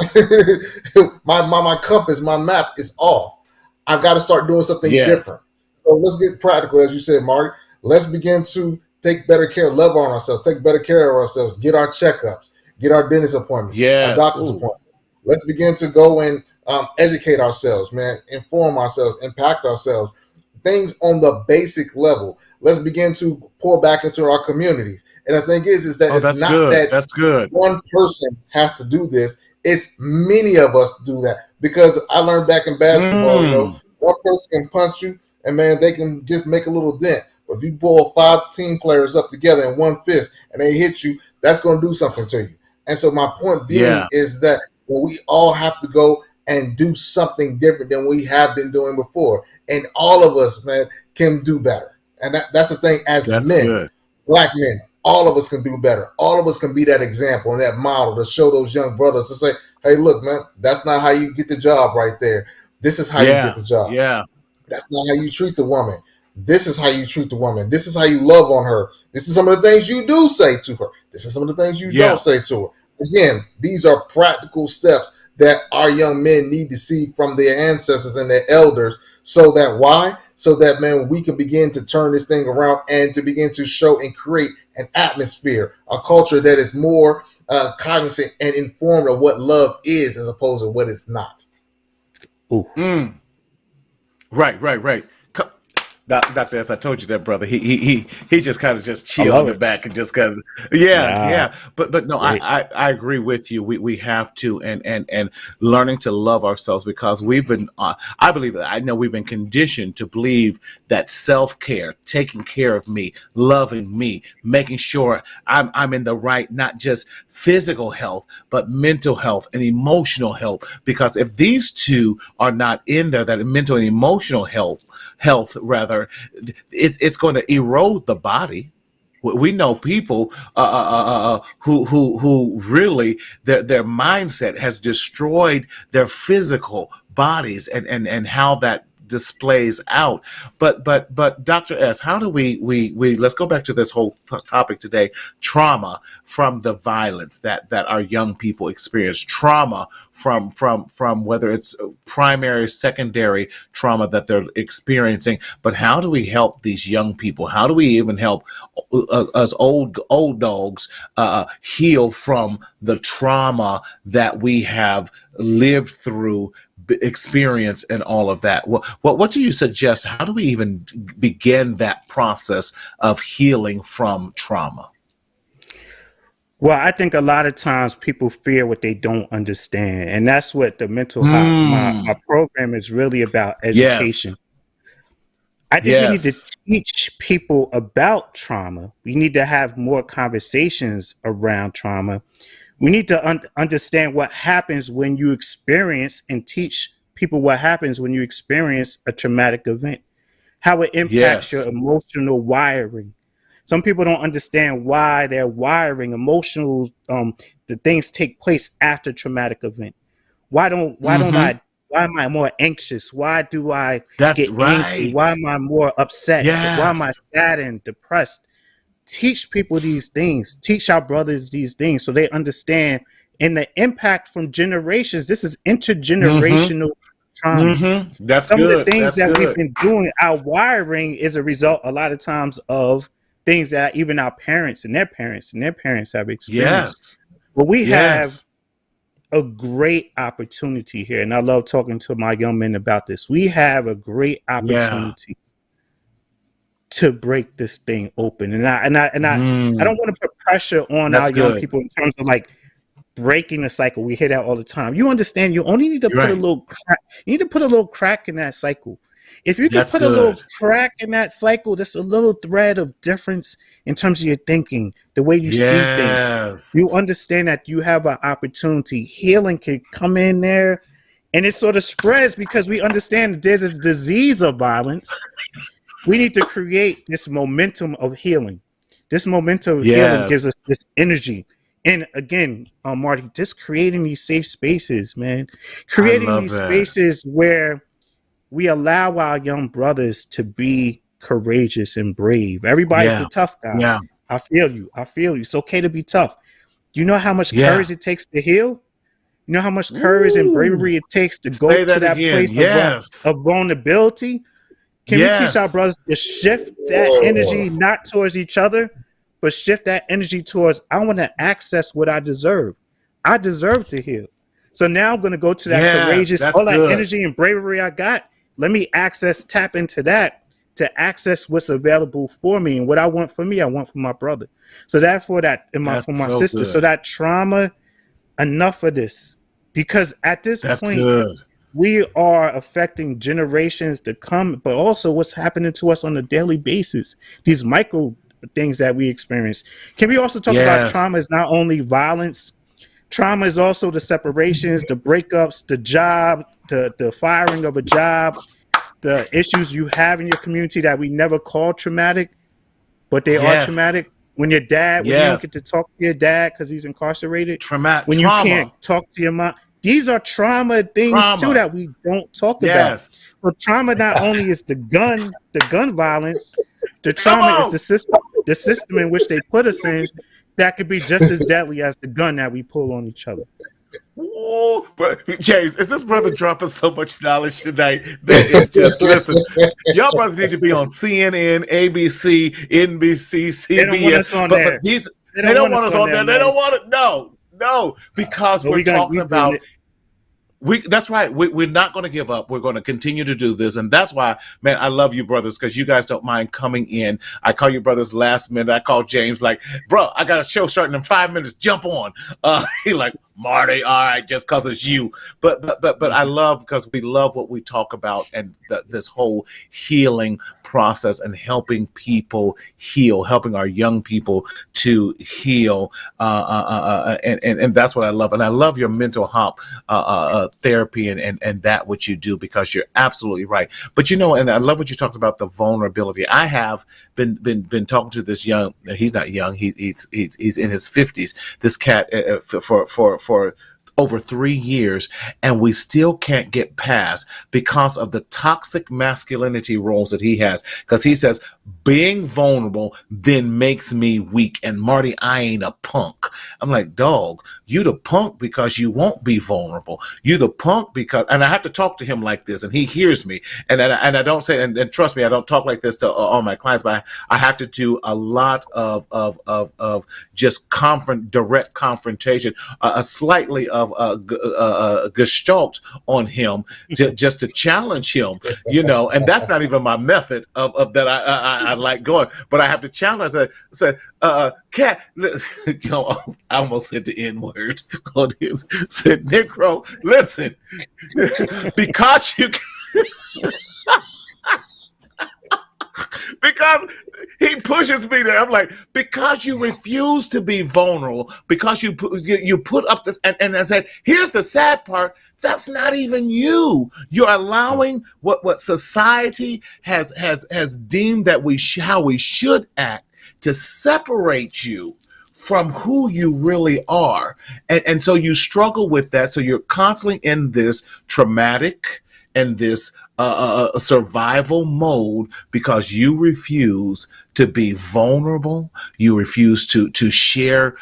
Speaker 2: my compass, my map is off. I've got to start doing something different. So let's get practical, as you said, Marty. Let's begin to take better care, love on ourselves, take better care of ourselves, get our checkups, get our dentist appointments, our doctor's appointments. Let's begin to go and educate ourselves, man, inform ourselves, impact ourselves. Things on the basic level. Let's begin to pour back into our communities. And the thing is that it's not good. That's good. One person has to do this. It's many of us do that, because I learned back in basketball, one person can punch you and, man, they can just make a little dent. But if you pull 5 team players up together in one fist and they hit you, that's going to do something to you. And so my point being is that we all have to go and do something different than we have been doing before. And all of us, man, can do better. And that's the thing, as men, black men, all of us can do better. All of us can be that example and that model to show those young brothers to say, hey, look, man, that's not how you get the job right there. This is how you get the job. Yeah. That's not how you treat the woman. This is how you treat the woman. This is how you love on her. This is some of the things you do say to her. This is some of the things you don't say to her. Again, these are practical steps that our young men need to see from their ancestors and their elders. So that why? So that, man, we can begin to turn this thing around and to begin to show and create an atmosphere, a culture that is more cognizant and informed of what love is as opposed to what it's not.
Speaker 1: Ooh. Right. Dr. S, I told you that, brother. He just kind of just chill in the back and just kind of But no, I agree with you. We have to and learning to love ourselves, because we've been I know we've been conditioned to believe that self-care, taking care of me, loving me, making sure I'm in the right, not just physical health, but mental health and emotional health. Because if these two are not in there, that mental and emotional health rather, it's going to erode the body. We know people who really their mindset has destroyed their physical bodies and how that displays out. But Dr. S, how do we let's go back to this whole topic today, trauma from the violence that our young people experience, trauma from whether it's primary, secondary trauma that they're experiencing. But how do we help these young people? How do we even help us old dogs heal from the trauma that we have lived through experience and all of that. What do you suggest? How do we even begin that process of healing from trauma?
Speaker 3: Well, I think a lot of times people fear what they don't understand, and that's what the mental health, my program is really about: education.
Speaker 1: Yes.
Speaker 3: I think we need to teach people about trauma. We need to have more conversations around trauma. We need to understand what happens when you experience, and teach people what happens when you experience a traumatic event, how it impacts your emotional wiring. Some people don't understand why their wiring, emotional, the things take place after traumatic event. Why am I more anxious? Why do I get angry? Why am I more upset? Why am I sad and depressed? Teach people these things. Teach our brothers these things so they understand. And the impact from generations. This is intergenerational trauma.
Speaker 1: That's
Speaker 3: some
Speaker 1: good.
Speaker 3: of the things we've been doing, our wiring is a result a lot of times of things that even our parents and their parents have experienced. But we have a great opportunity here, and I love talking to my young men about this. We have a great opportunity to break this thing open, and I don't want to put pressure on our young people in terms of like breaking the cycle. We hear that all the time. You understand? You only need to put a little crack. You need to put a little crack in that cycle. If you can put a little crack in that cycle, that's a little thread of difference in terms of your thinking, the way you see things. You understand that you have an opportunity. Healing can come in there, and it sort of spreads because we understand that there's a disease of violence. We need to create this momentum of healing. This momentum of healing gives us this energy. And again, Marty, just creating these safe spaces, man. Creating these spaces where we allow our young brothers to be courageous and brave. Everybody's the tough guy.
Speaker 1: Yeah.
Speaker 3: I feel you. It's okay to be tough. Do you know how much courage it takes to heal? You know how much courage and bravery it takes to go to that place of vulnerability? Can we teach our brothers to shift that energy not towards each other, but shift that energy towards, I want to access what I deserve. I deserve to heal. So now I'm going to go to that courageous, all that energy and bravery I got. Let me tap into that to access what's available for me. And what I want for me, I want for my brother. So therefore for my sister. Good. So that trauma, enough of this. Because at this point, we are affecting generations to come, but also what's happening to us on a daily basis. These micro things that we experience. Can we also talk about trauma is not only violence? Trauma is also the separations, the breakups, the job, the firing of a job, the issues you have in your community that we never call traumatic, but they are traumatic. When your dad, when you don't get to talk to your dad because he's incarcerated, when you can't talk to your mom. These are trauma things too that we don't talk about. So trauma not only is the gun violence, the trauma is the system in which they put us in that could be just as deadly as the gun that we pull on each other.
Speaker 1: Ooh, but James, is this brother dropping so much knowledge tonight that it's just listen? Y'all brothers need to be on CNN, ABC, NBC, CBS.
Speaker 3: They don't want us on there.
Speaker 1: They don't want us on there. They don't want it. No, because we're talking about. That's right. We're not going to give up. We're going to continue to do this. And that's why, man, I love you brothers because you guys don't mind coming in. I call you brothers last minute. I call James like, bro, I got a show starting in 5 minutes. Jump on. He like, Marty, all right, just because it's you. But I love because we love what we talk about and this whole healing process and helping people heal, helping our young people to heal. And that's what I love. And I love your mental health therapy and that what you do because you're absolutely right. But and I love what you talked about the vulnerability. I have been talking to this young. He's not young. He's in his 50s. This cat for over 3 years, and we still can't get past because of the toxic masculinity roles that he has. Because he says being vulnerable then makes me weak. And Marty, I ain't a punk. I'm like, dog, you the punk because you won't be vulnerable. You the punk because, and I have to talk to him like this, and he hears me. And I don't say, and trust me, I don't talk like this to all my clients, but I have to do a lot of just direct confrontation, a slightly of of gestalt on him just to challenge him, and that's not even my method of that I like going, but I have to challenge. I say, cat, I almost said the N word. Said, Negro, listen, because you. Because he pushes me there. I'm like, because you refuse to be vulnerable, because you put up this, and I said, here's the sad part. That's not even you. You're allowing what society has deemed that how we should act to separate you from who you really are. And so you struggle with that. So you're constantly in this traumatic and this survival mode because you refuse to be vulnerable. You refuse to share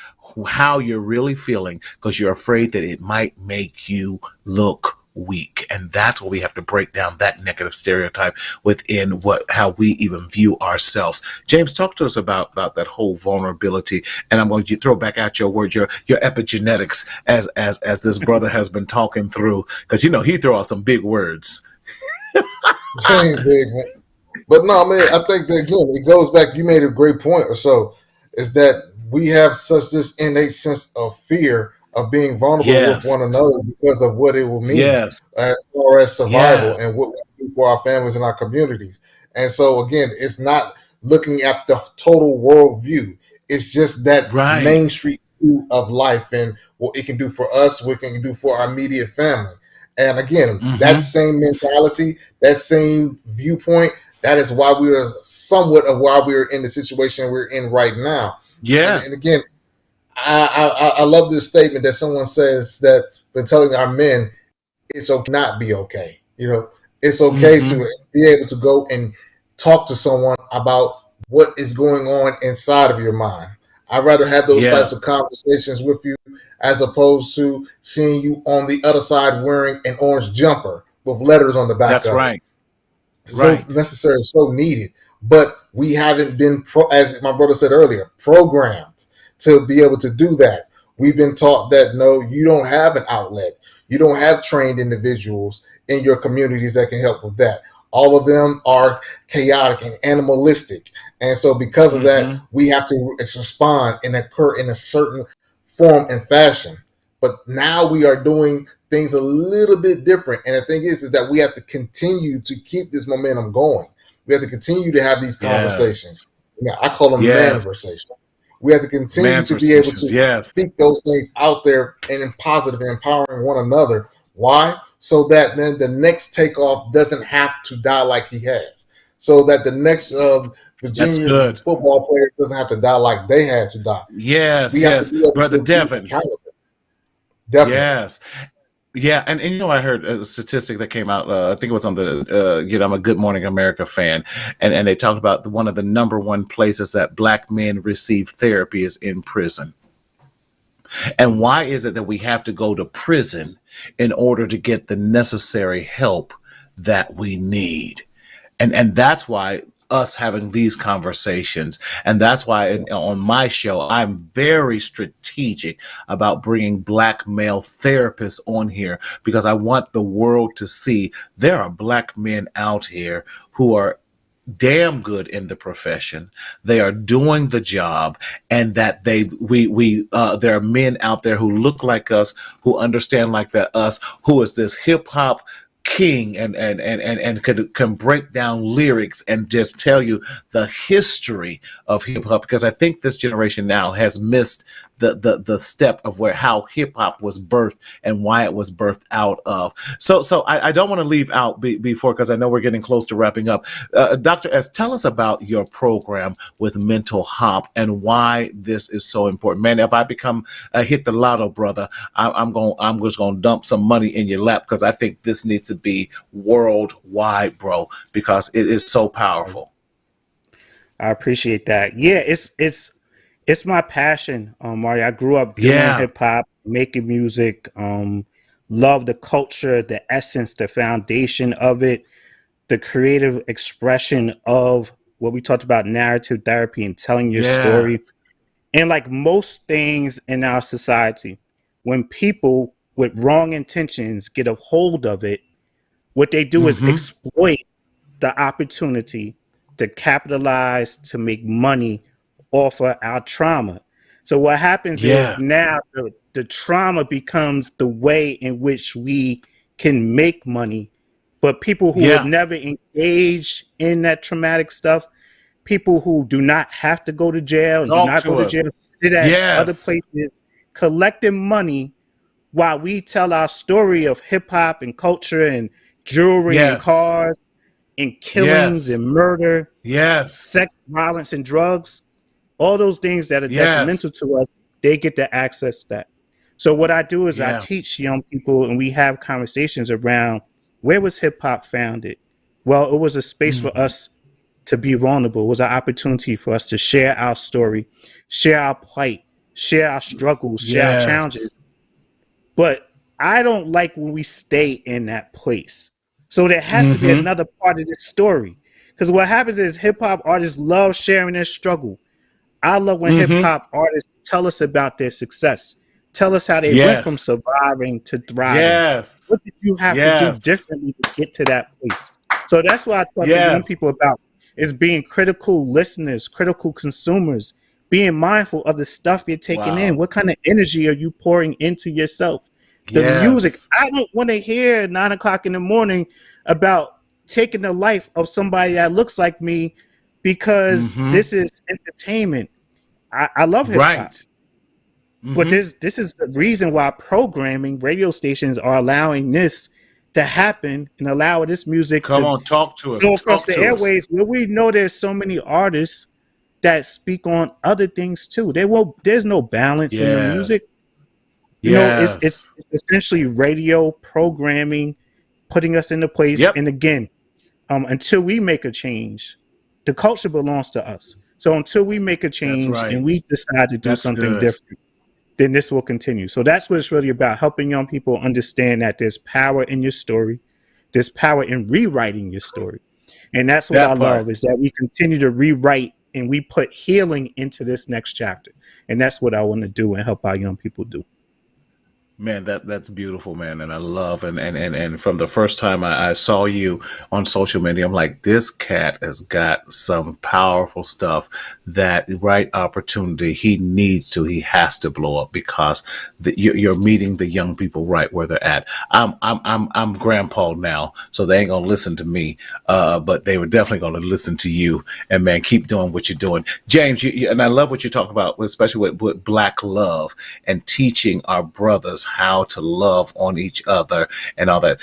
Speaker 1: how you're really feeling because you're afraid that it might make you look weak. And that's what we have to break down, that negative stereotype within how we even view ourselves. James, talk to us about that whole vulnerability. And I'm going to throw back out your word, your epigenetics, as this brother has been talking through, because he throw out some big words.
Speaker 2: Ain't big, man. But no, man, I think that again, it goes back. You made a great point or so, is that we have such this innate sense of fear of being vulnerable with one another because of what it will mean as far as survival and what we do for our families and our communities. And so again, it's not looking at the total world view. It's just that main street view of life and what it can do for us, what it can do for our immediate family. And again, that same mentality, that same viewpoint, that is why we are somewhat of why we're in the situation we're in right now.
Speaker 1: Yes.
Speaker 2: And again, I love this statement that someone says that been telling our men, it's okay not be okay. It's okay to be able to go and talk to someone about what is going on inside of your mind. I'd rather have those types of conversations with you as opposed to seeing you on the other side wearing an orange jumper with letters on the back of it. That's right. So necessary, so needed. But we haven't been, as my brother said earlier, programmed to be able to do that. We've been taught that, no, you don't have an outlet. You don't have trained individuals in your communities that can help with that. All of them are chaotic and animalistic. And so because of that, we have to respond and occur in a certain form and fashion. But now we are doing things a little bit different. And the thing is that we have to continue to keep this momentum going. We have to continue to have these conversations. I call them man-versations. We have to continue to be able to speak those things out there and in positive and empowering one another. Why? So that then the next Takeoff doesn't have to die like he has. So that the next Virginia football player doesn't have to die like they had to die.
Speaker 1: Yes, Brother Devin. Definitely. Yes. Yeah, and I heard a statistic that came out, I think it was on the, I'm a Good Morning America fan, and they talked about one of the number one places that Black men receive therapy is in prison. And why is it that we have to go to prison in order to get the necessary help that we need? And that's why us having these conversations, and that's why on my show I'm very strategic about bringing Black male therapists on here, because I want the world to see there are Black men out here who are damn good in the profession. They are doing the job, and that there are men out there who look like us, who understand like that us, who is this hip hop king and can break down lyrics and just tell you the history of hip hop, because I think this generation now has missed the step of how hip hop was birthed and why it was birthed out of. So I don't want to leave out before, because I know we're getting close to wrapping up. Dr. S, tell us about your program with Mental Hop and why this is so important. Man, if I become hit the lotto, brother, I'm just gonna dump some money in your lap, because I think this needs to be worldwide, bro, because it is so powerful.
Speaker 3: I appreciate that. Yeah, it's my passion, Marty. I grew up doing hip hop, making music, love the culture, the essence, the foundation of it, the creative expression of what we talked about, narrative therapy and telling your story. And like most things in our society, when people with wrong intentions get a hold of it, what they do is exploit the opportunity to capitalize, to make money off of our trauma. So what happens is now the trauma becomes the way in which we can make money. But people who would never engage in that traumatic stuff, people who do not have to go to jail and do not go to jail, sit at other places collecting money while we tell our story of hip hop and culture and jewelry and cars and killings and murder, sex, violence, and drugs, all those things that are detrimental to us, they get to access that. So what I do is I teach young people, and we have conversations around where was hip hop founded? Well, it was a space for us to be vulnerable. It was an opportunity for us to share our story, share our plight, share our struggles, share our challenges. But I don't like when we stay in that place. So there has to be another part of this story. Because what happens is hip hop artists love sharing their struggle. I love when hip hop artists tell us about their success. Tell us how they went from surviving to thriving. What did you have to do differently to get to that place? So that's what I talk to young people about, is being critical listeners, critical consumers, being mindful of the stuff you're taking in. What kind of energy are you pouring into yourself? The music. I don't want to hear 9 o'clock in the morning about taking the life of somebody that looks like me because this is entertainment. I love hip hop. But this is the reason why programming radio stations are allowing this to happen and allow this music
Speaker 1: to talk to us,
Speaker 3: go across the airways, where we know there's so many artists that speak on other things too. There's no balance in the music. You know, it's essentially radio programming, putting us into place. And again, until we make a change, the culture belongs to us. So until we make a change and we decide to do something different, then this will continue. So that's what it's really about, helping young people understand that there's power in your story. There's power in rewriting your story. And that's what I love, is that we continue to rewrite and we put healing into this next chapter. And that's what I want to do and help our young people do.
Speaker 1: Man, that's beautiful, man. And I love, and from the first time I saw you on social media, I'm like, this cat has got some powerful stuff. That right opportunity, he has to blow up, because you're meeting the young people right where they're at. I'm grandpa now, so they ain't gonna listen to me, but they were definitely gonna listen to you. And man, keep doing what you're doing, James. And I love what you're talking about, especially with Black love and teaching our brothers how to love on each other and all that.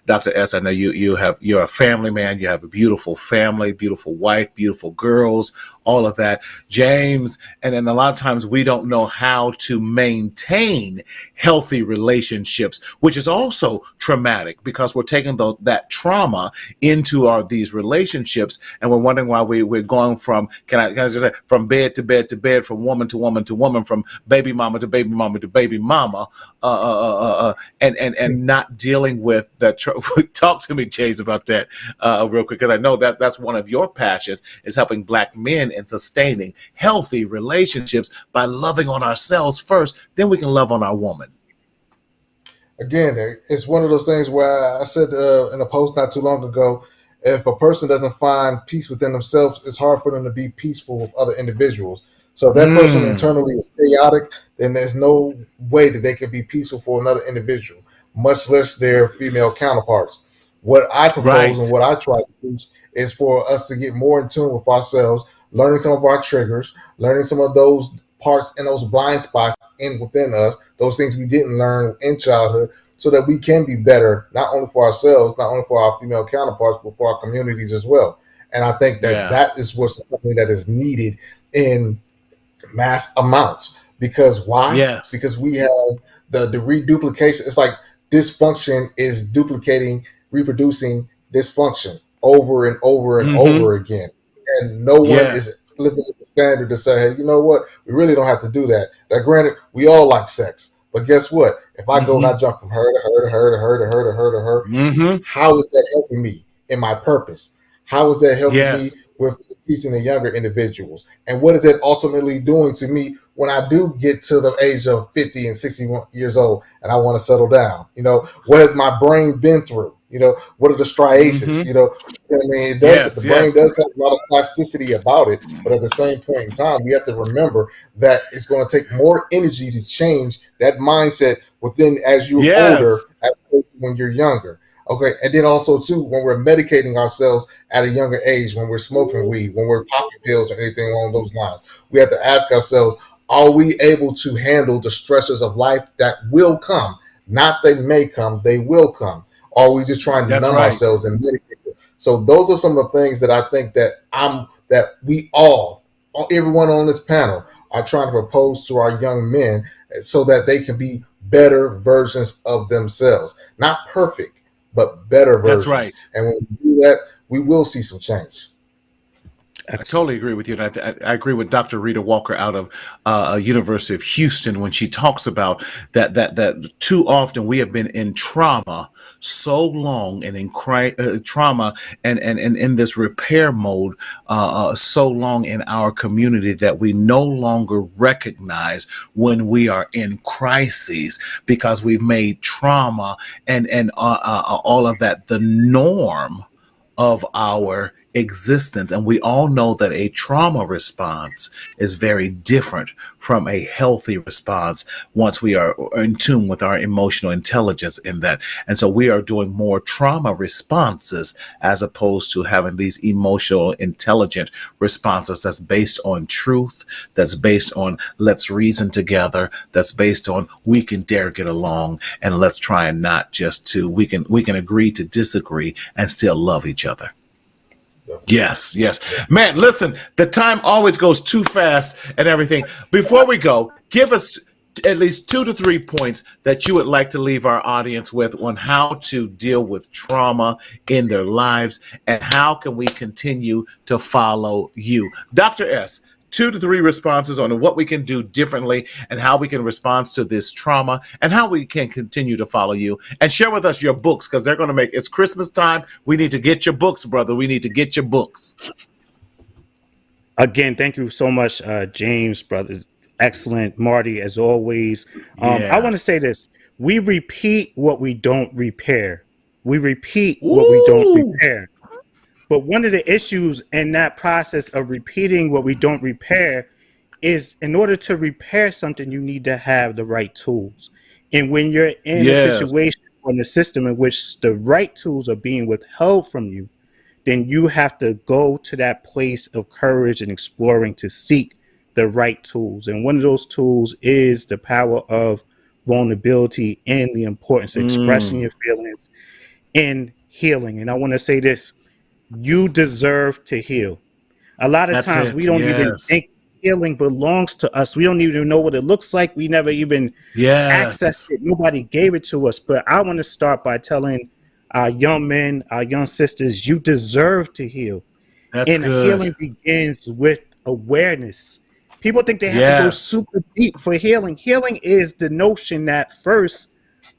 Speaker 1: Dr. S, I know you're a family man. You have a beautiful family, beautiful wife, beautiful girls, all of that. James, and then a lot of times we don't know how to maintain healthy relationships, which is also traumatic, because we're taking that trauma into these relationships, and we're wondering why we're going from, can I just say, from bed to bed to bed, from woman to woman to woman, from baby mama to baby mama to baby mama, and not dealing with that. Talk to me, James, about that real quick, because I know that's one of your passions, is helping Black men in sustaining healthy relationships by loving on ourselves first, then we can love on our woman.
Speaker 2: Again, it's one of those things where I said in a post not too long ago, if a person doesn't find peace within themselves, it's hard for them to be peaceful with other individuals. So if that person internally is chaotic, then there's no way that they can be peaceful for another individual, much less their female counterparts. What I propose and what I try to teach is for us to get more in tune with ourselves, learning some of our triggers, learning some of those parts and those blind spots within us, those things we didn't learn in childhood, so that we can be better, not only for ourselves, not only for our female counterparts, but for our communities as well. And I think that is what's something that is needed in mass amounts. Because why? Because we have the reduplication. It's like dysfunction is duplicating, reproducing dysfunction over and over and over again. And no one is living with the standard to say, hey, you know what? We really don't have to do that. Now, granted, we all like sex. But guess what? If I go and I jump from her to her to her to her to her to her to her, how is that helping me in my purpose? How is that helping me with teaching the younger individuals? And what is it ultimately doing to me when I do get to the age of 50 and 61 years old and I want to settle down? What has my brain been through? What are the striations? I mean, it does. The brain does have a lot of plasticity about it, but at the same point in time, we have to remember that it's going to take more energy to change that mindset within as you're older, as opposed to when you're younger. Okay, and then also too, when we're medicating ourselves at a younger age, when we're smoking weed, when we're popping pills or anything along those lines, we have to ask ourselves: are we able to handle the stressors of life that will come? Not they may come, they will come. Or are we just trying to numb ourselves and medicate them? So those are some of the things that I think that we all, everyone on this panel, are trying to propose to our young men so that they can be better versions of themselves. Not perfect, but better versions.
Speaker 1: That's right.
Speaker 2: And when we do that, we will see some change.
Speaker 1: I totally agree with you. And I agree with Dr. Rita Walker out of University of Houston when she talks about that too often we have been in trauma so long and in trauma and in this repair mode so long in our community that we no longer recognize when we are in crises because we've made trauma and all of that the norm of our existence. And we all know that a trauma response is very different from a healthy response once we are in tune with our emotional intelligence in that. And so we are doing more trauma responses as opposed to having these emotional intelligent responses that's based on truth, that's based on let's reason together, that's based on we can dare get along, and let's try and not just to we can agree to disagree and still love each other. Yes. Man, listen, the time always goes too fast and everything. Before we go, give us at least 2 to 3 points that you would like to leave our audience with on how to deal with trauma in their lives and how can we continue to follow you. Dr. S., 2 to 3 responses on what we can do differently and how we can respond to this trauma and how we can continue to follow you. And share with us your books because they're going to it's Christmas time. We need to get your books, brother. We need to get your books.
Speaker 3: Again, thank you so much, James, brother. Excellent. Marty, as always. I want to say this. We repeat what we don't repair. We repeat what we don't repair. But one of the issues in that process of repeating what we don't repair is in order to repair something, you need to have the right tools. And when you're in a situation or in a system in which the right tools are being withheld from you, then you have to go to that place of courage and exploring to seek the right tools. And one of those tools is the power of vulnerability and the importance of expressing your feelings and healing. And I want to say this. You deserve to heal. A lot of times we don't even think healing belongs to us. We don't even know what it looks like. We never even accessed it. Nobody gave it to us. But I want to start by telling our young men, our young sisters, you deserve to heal. And healing begins with awareness. People think they have to go super deep for healing. Healing is the notion that first,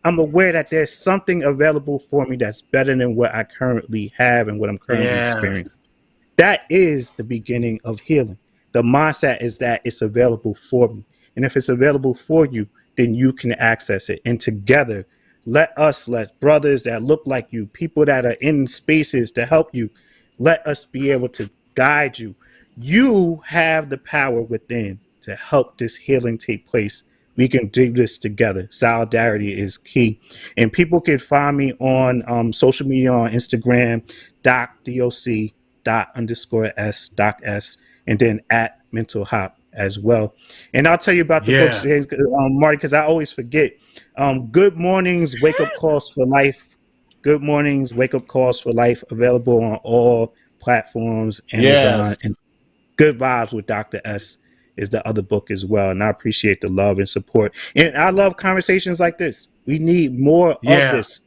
Speaker 3: I'm aware that there's something available for me that's better than what I currently have and what I'm currently experiencing. That is the beginning of healing. The mindset is that it's available for me. And if it's available for you, then you can access it. And together, let brothers that look like you, people that are in spaces to help you, let us be able to guide you. You have the power within to help this healing take place. We can do this together. Solidarity is key. And people can find me on social media on Instagram, doc_s, Doc S, and then at Mental Hop as well. And I'll tell you about the books, Marty, because I always forget. Good Mornings, Wake Up Calls for Life. Good Mornings, Wake Up Calls for Life, available on all platforms, Amazon, and Good Vibes with Dr. S is the other book as well. And I appreciate the love and support. And I love conversations like this. We need more of this.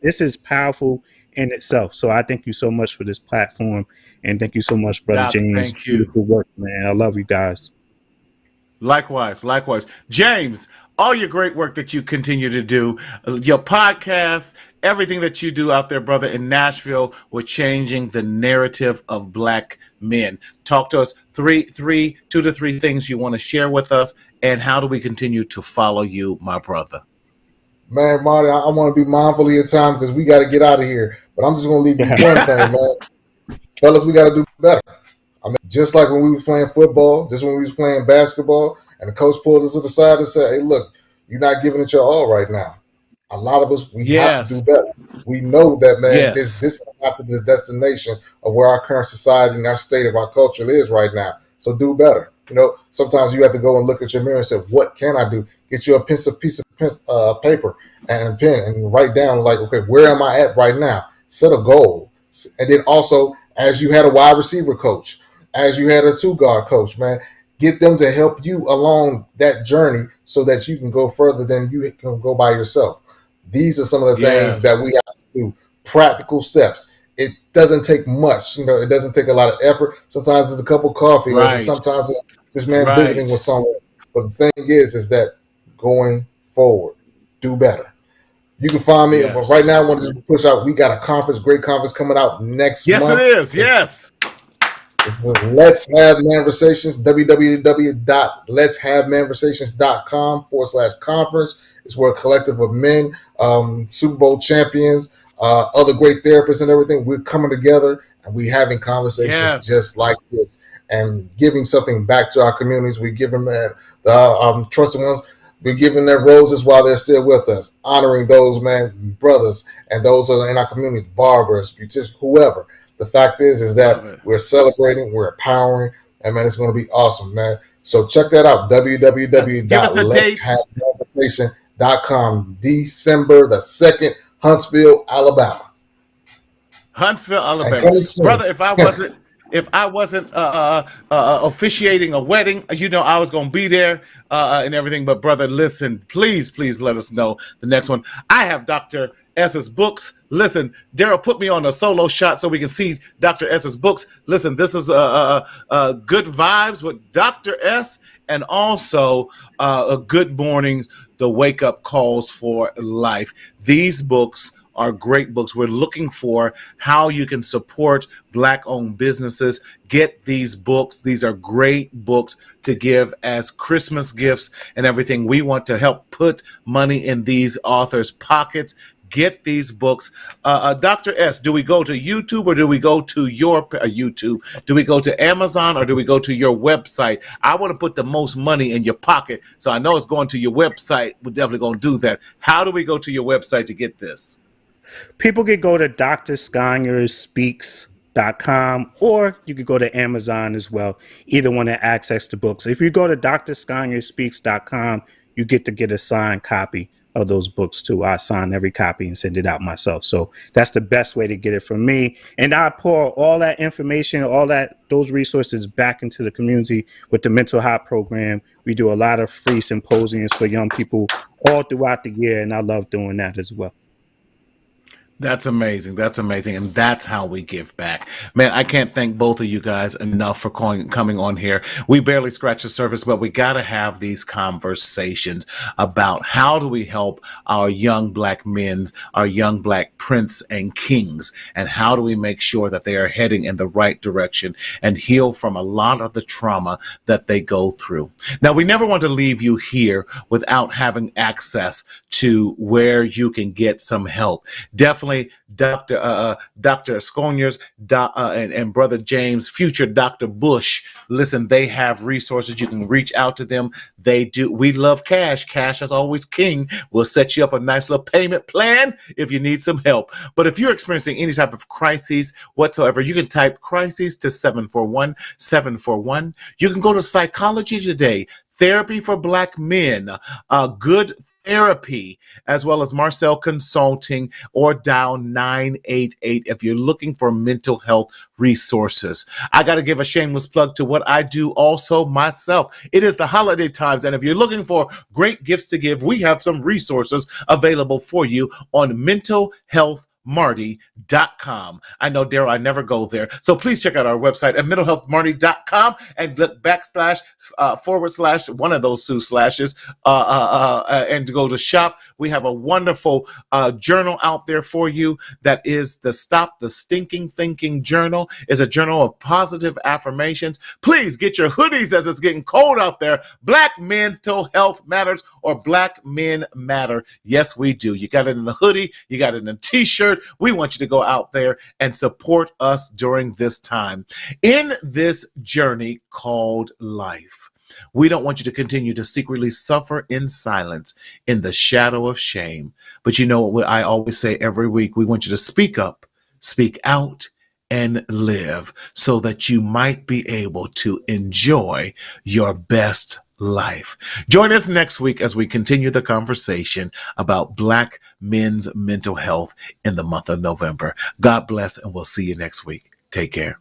Speaker 3: This is powerful in itself. So I thank you so much for this platform. And thank you so much, Brother James.
Speaker 1: Thank you.
Speaker 3: Beautiful work, man. I love you guys.
Speaker 1: Likewise. James, all your great work that you continue to do, your podcast, everything that you do out there, brother, in Nashville. We're changing the narrative of Black men. Talk to us, two to three things you want to share with us, and how do we continue to follow you, my brother?
Speaker 2: Man, Marty, I want to be mindful of your time because we got to get out of here. But I'm just going to leave you one thing, man. Fellas, we got to do better. I mean, just like when we were playing football, just when we was playing basketball, and the coach pulled us to the side and said, hey, look, you're not giving it your all right now. A lot of us, we have to do better. We know that, man, this is not the destination of where our current society and our state of our culture is right now. So do better. You know, sometimes you have to go and look at your mirror and say, what can I do? Get you a piece of paper and a pen and write down, like, okay, where am I at right now? Set a goal. And then also, as you had a wide receiver coach, as you had a two-guard coach, man, get them to help you along that journey so that you can go further than you can go by yourself. These are some of the things that we have to do, practical steps. It doesn't take much, you know, it doesn't take a lot of effort. Sometimes it's a cup of coffee, or sometimes it's this man visiting with someone. But the thing is that going forward, do better. You can find me right now. I want to push out. We got a conference, great conference coming out next month.
Speaker 1: Yes, it is. Yes.
Speaker 2: It's Let's Have Manversations, www.letshavemanversations.com/conference. It's where a collective of men, Super Bowl champions, other great therapists and everything, we're coming together and we're having conversations just like this and giving something back to our communities. We give them the trusted ones. We're giving their roses while they're still with us, honoring those, man, brothers, and those are in our communities, barbers, beauticians, whoever. The fact is that we're celebrating, we're empowering, and man, it's going to be awesome, man. So check that out, www.letshavemanversation.com, December the 2nd, Huntsville, Alabama.
Speaker 1: Huntsville, Alabama. Brother, if I wasn't officiating a wedding, you know, I was going to be there and everything. But brother, listen, please let us know the next one. I have Dr. S's books. Listen, Daryl, put me on a solo shot so we can see Dr. S's books. Listen, this is Good Vibes with Dr. S, and also Good Mornings, the Wake Up Calls for Life. These books are great books. We're looking for how you can support Black-owned businesses. Get these books. These are great books to give as Christmas gifts and everything. We want to help put money in these authors' pockets. Get these books. Dr. S, do we go to YouTube or do we go to your YouTube? Do we go to Amazon or do we go to your website? I want to put the most money in your pocket, so I know it's going to your website. We're definitely going to do that. How do we go to your website to get this?
Speaker 3: People could go to drsconyerspeaks.com, or you could go to Amazon as well. Either one to access the books. If you go to drsconyerspeaks.com, you get to get a signed copy of those books too. I sign every copy and send it out myself. So that's the best way to get it from me. And I pour all that information, those resources back into the community with the mental health program. We do a lot of free symposiums for young people all throughout the year, and I love doing that as well.
Speaker 1: That's amazing. That's amazing. And that's how we give back. Man, I can't thank both of you guys enough for coming on here. We barely scratch the surface, but we got to have these conversations about how do we help our young Black men, our young Black prince and kings, and how do we make sure that they are heading in the right direction and heal from a lot of the trauma that they go through. Now, we never want to leave you here without having access to where you can get some help. Definitely Dr. Sconiers and Brother James, future Dr. Bush. Listen, they have resources. You can reach out to them. They do. We love cash. Cash is always king. We'll set you up a nice little payment plan if you need some help. But if you're experiencing any type of crises whatsoever, you can type crises to 741-741. You can go to Psychology Today, Therapy for Black Men, Good Therapy, as well as Marcel Consulting, or dial 988 if you're looking for mental health resources. I got to give a shameless plug to what I do also myself. It is the holiday times, and if you're looking for great gifts to give, we have some resources available for you on mental health mentalhealthmarty.com. I know, Daryl, I never go there. So please check out our website at mentalhealthmarty.com and look / one of those two slashes and to go to shop. We have a wonderful journal out there for you that is the Stop the Stinking Thinking Journal. It's a journal of positive affirmations. Please get your hoodies as it's getting cold out there. Black Mental Health Matters or Black Men Matter. Yes, we do. You got it in a hoodie. You got it in a t-shirt. We want you to go out there and support us during this time. In this journey called life, we don't want you to continue to secretly suffer in silence in the shadow of shame. But you know what I always say every week? We want you to speak up, speak out, and live so that you might be able to enjoy your best life. Join us next week as we continue the conversation about Black men's mental health in the month of November. God bless, and we'll see you next week. Take care.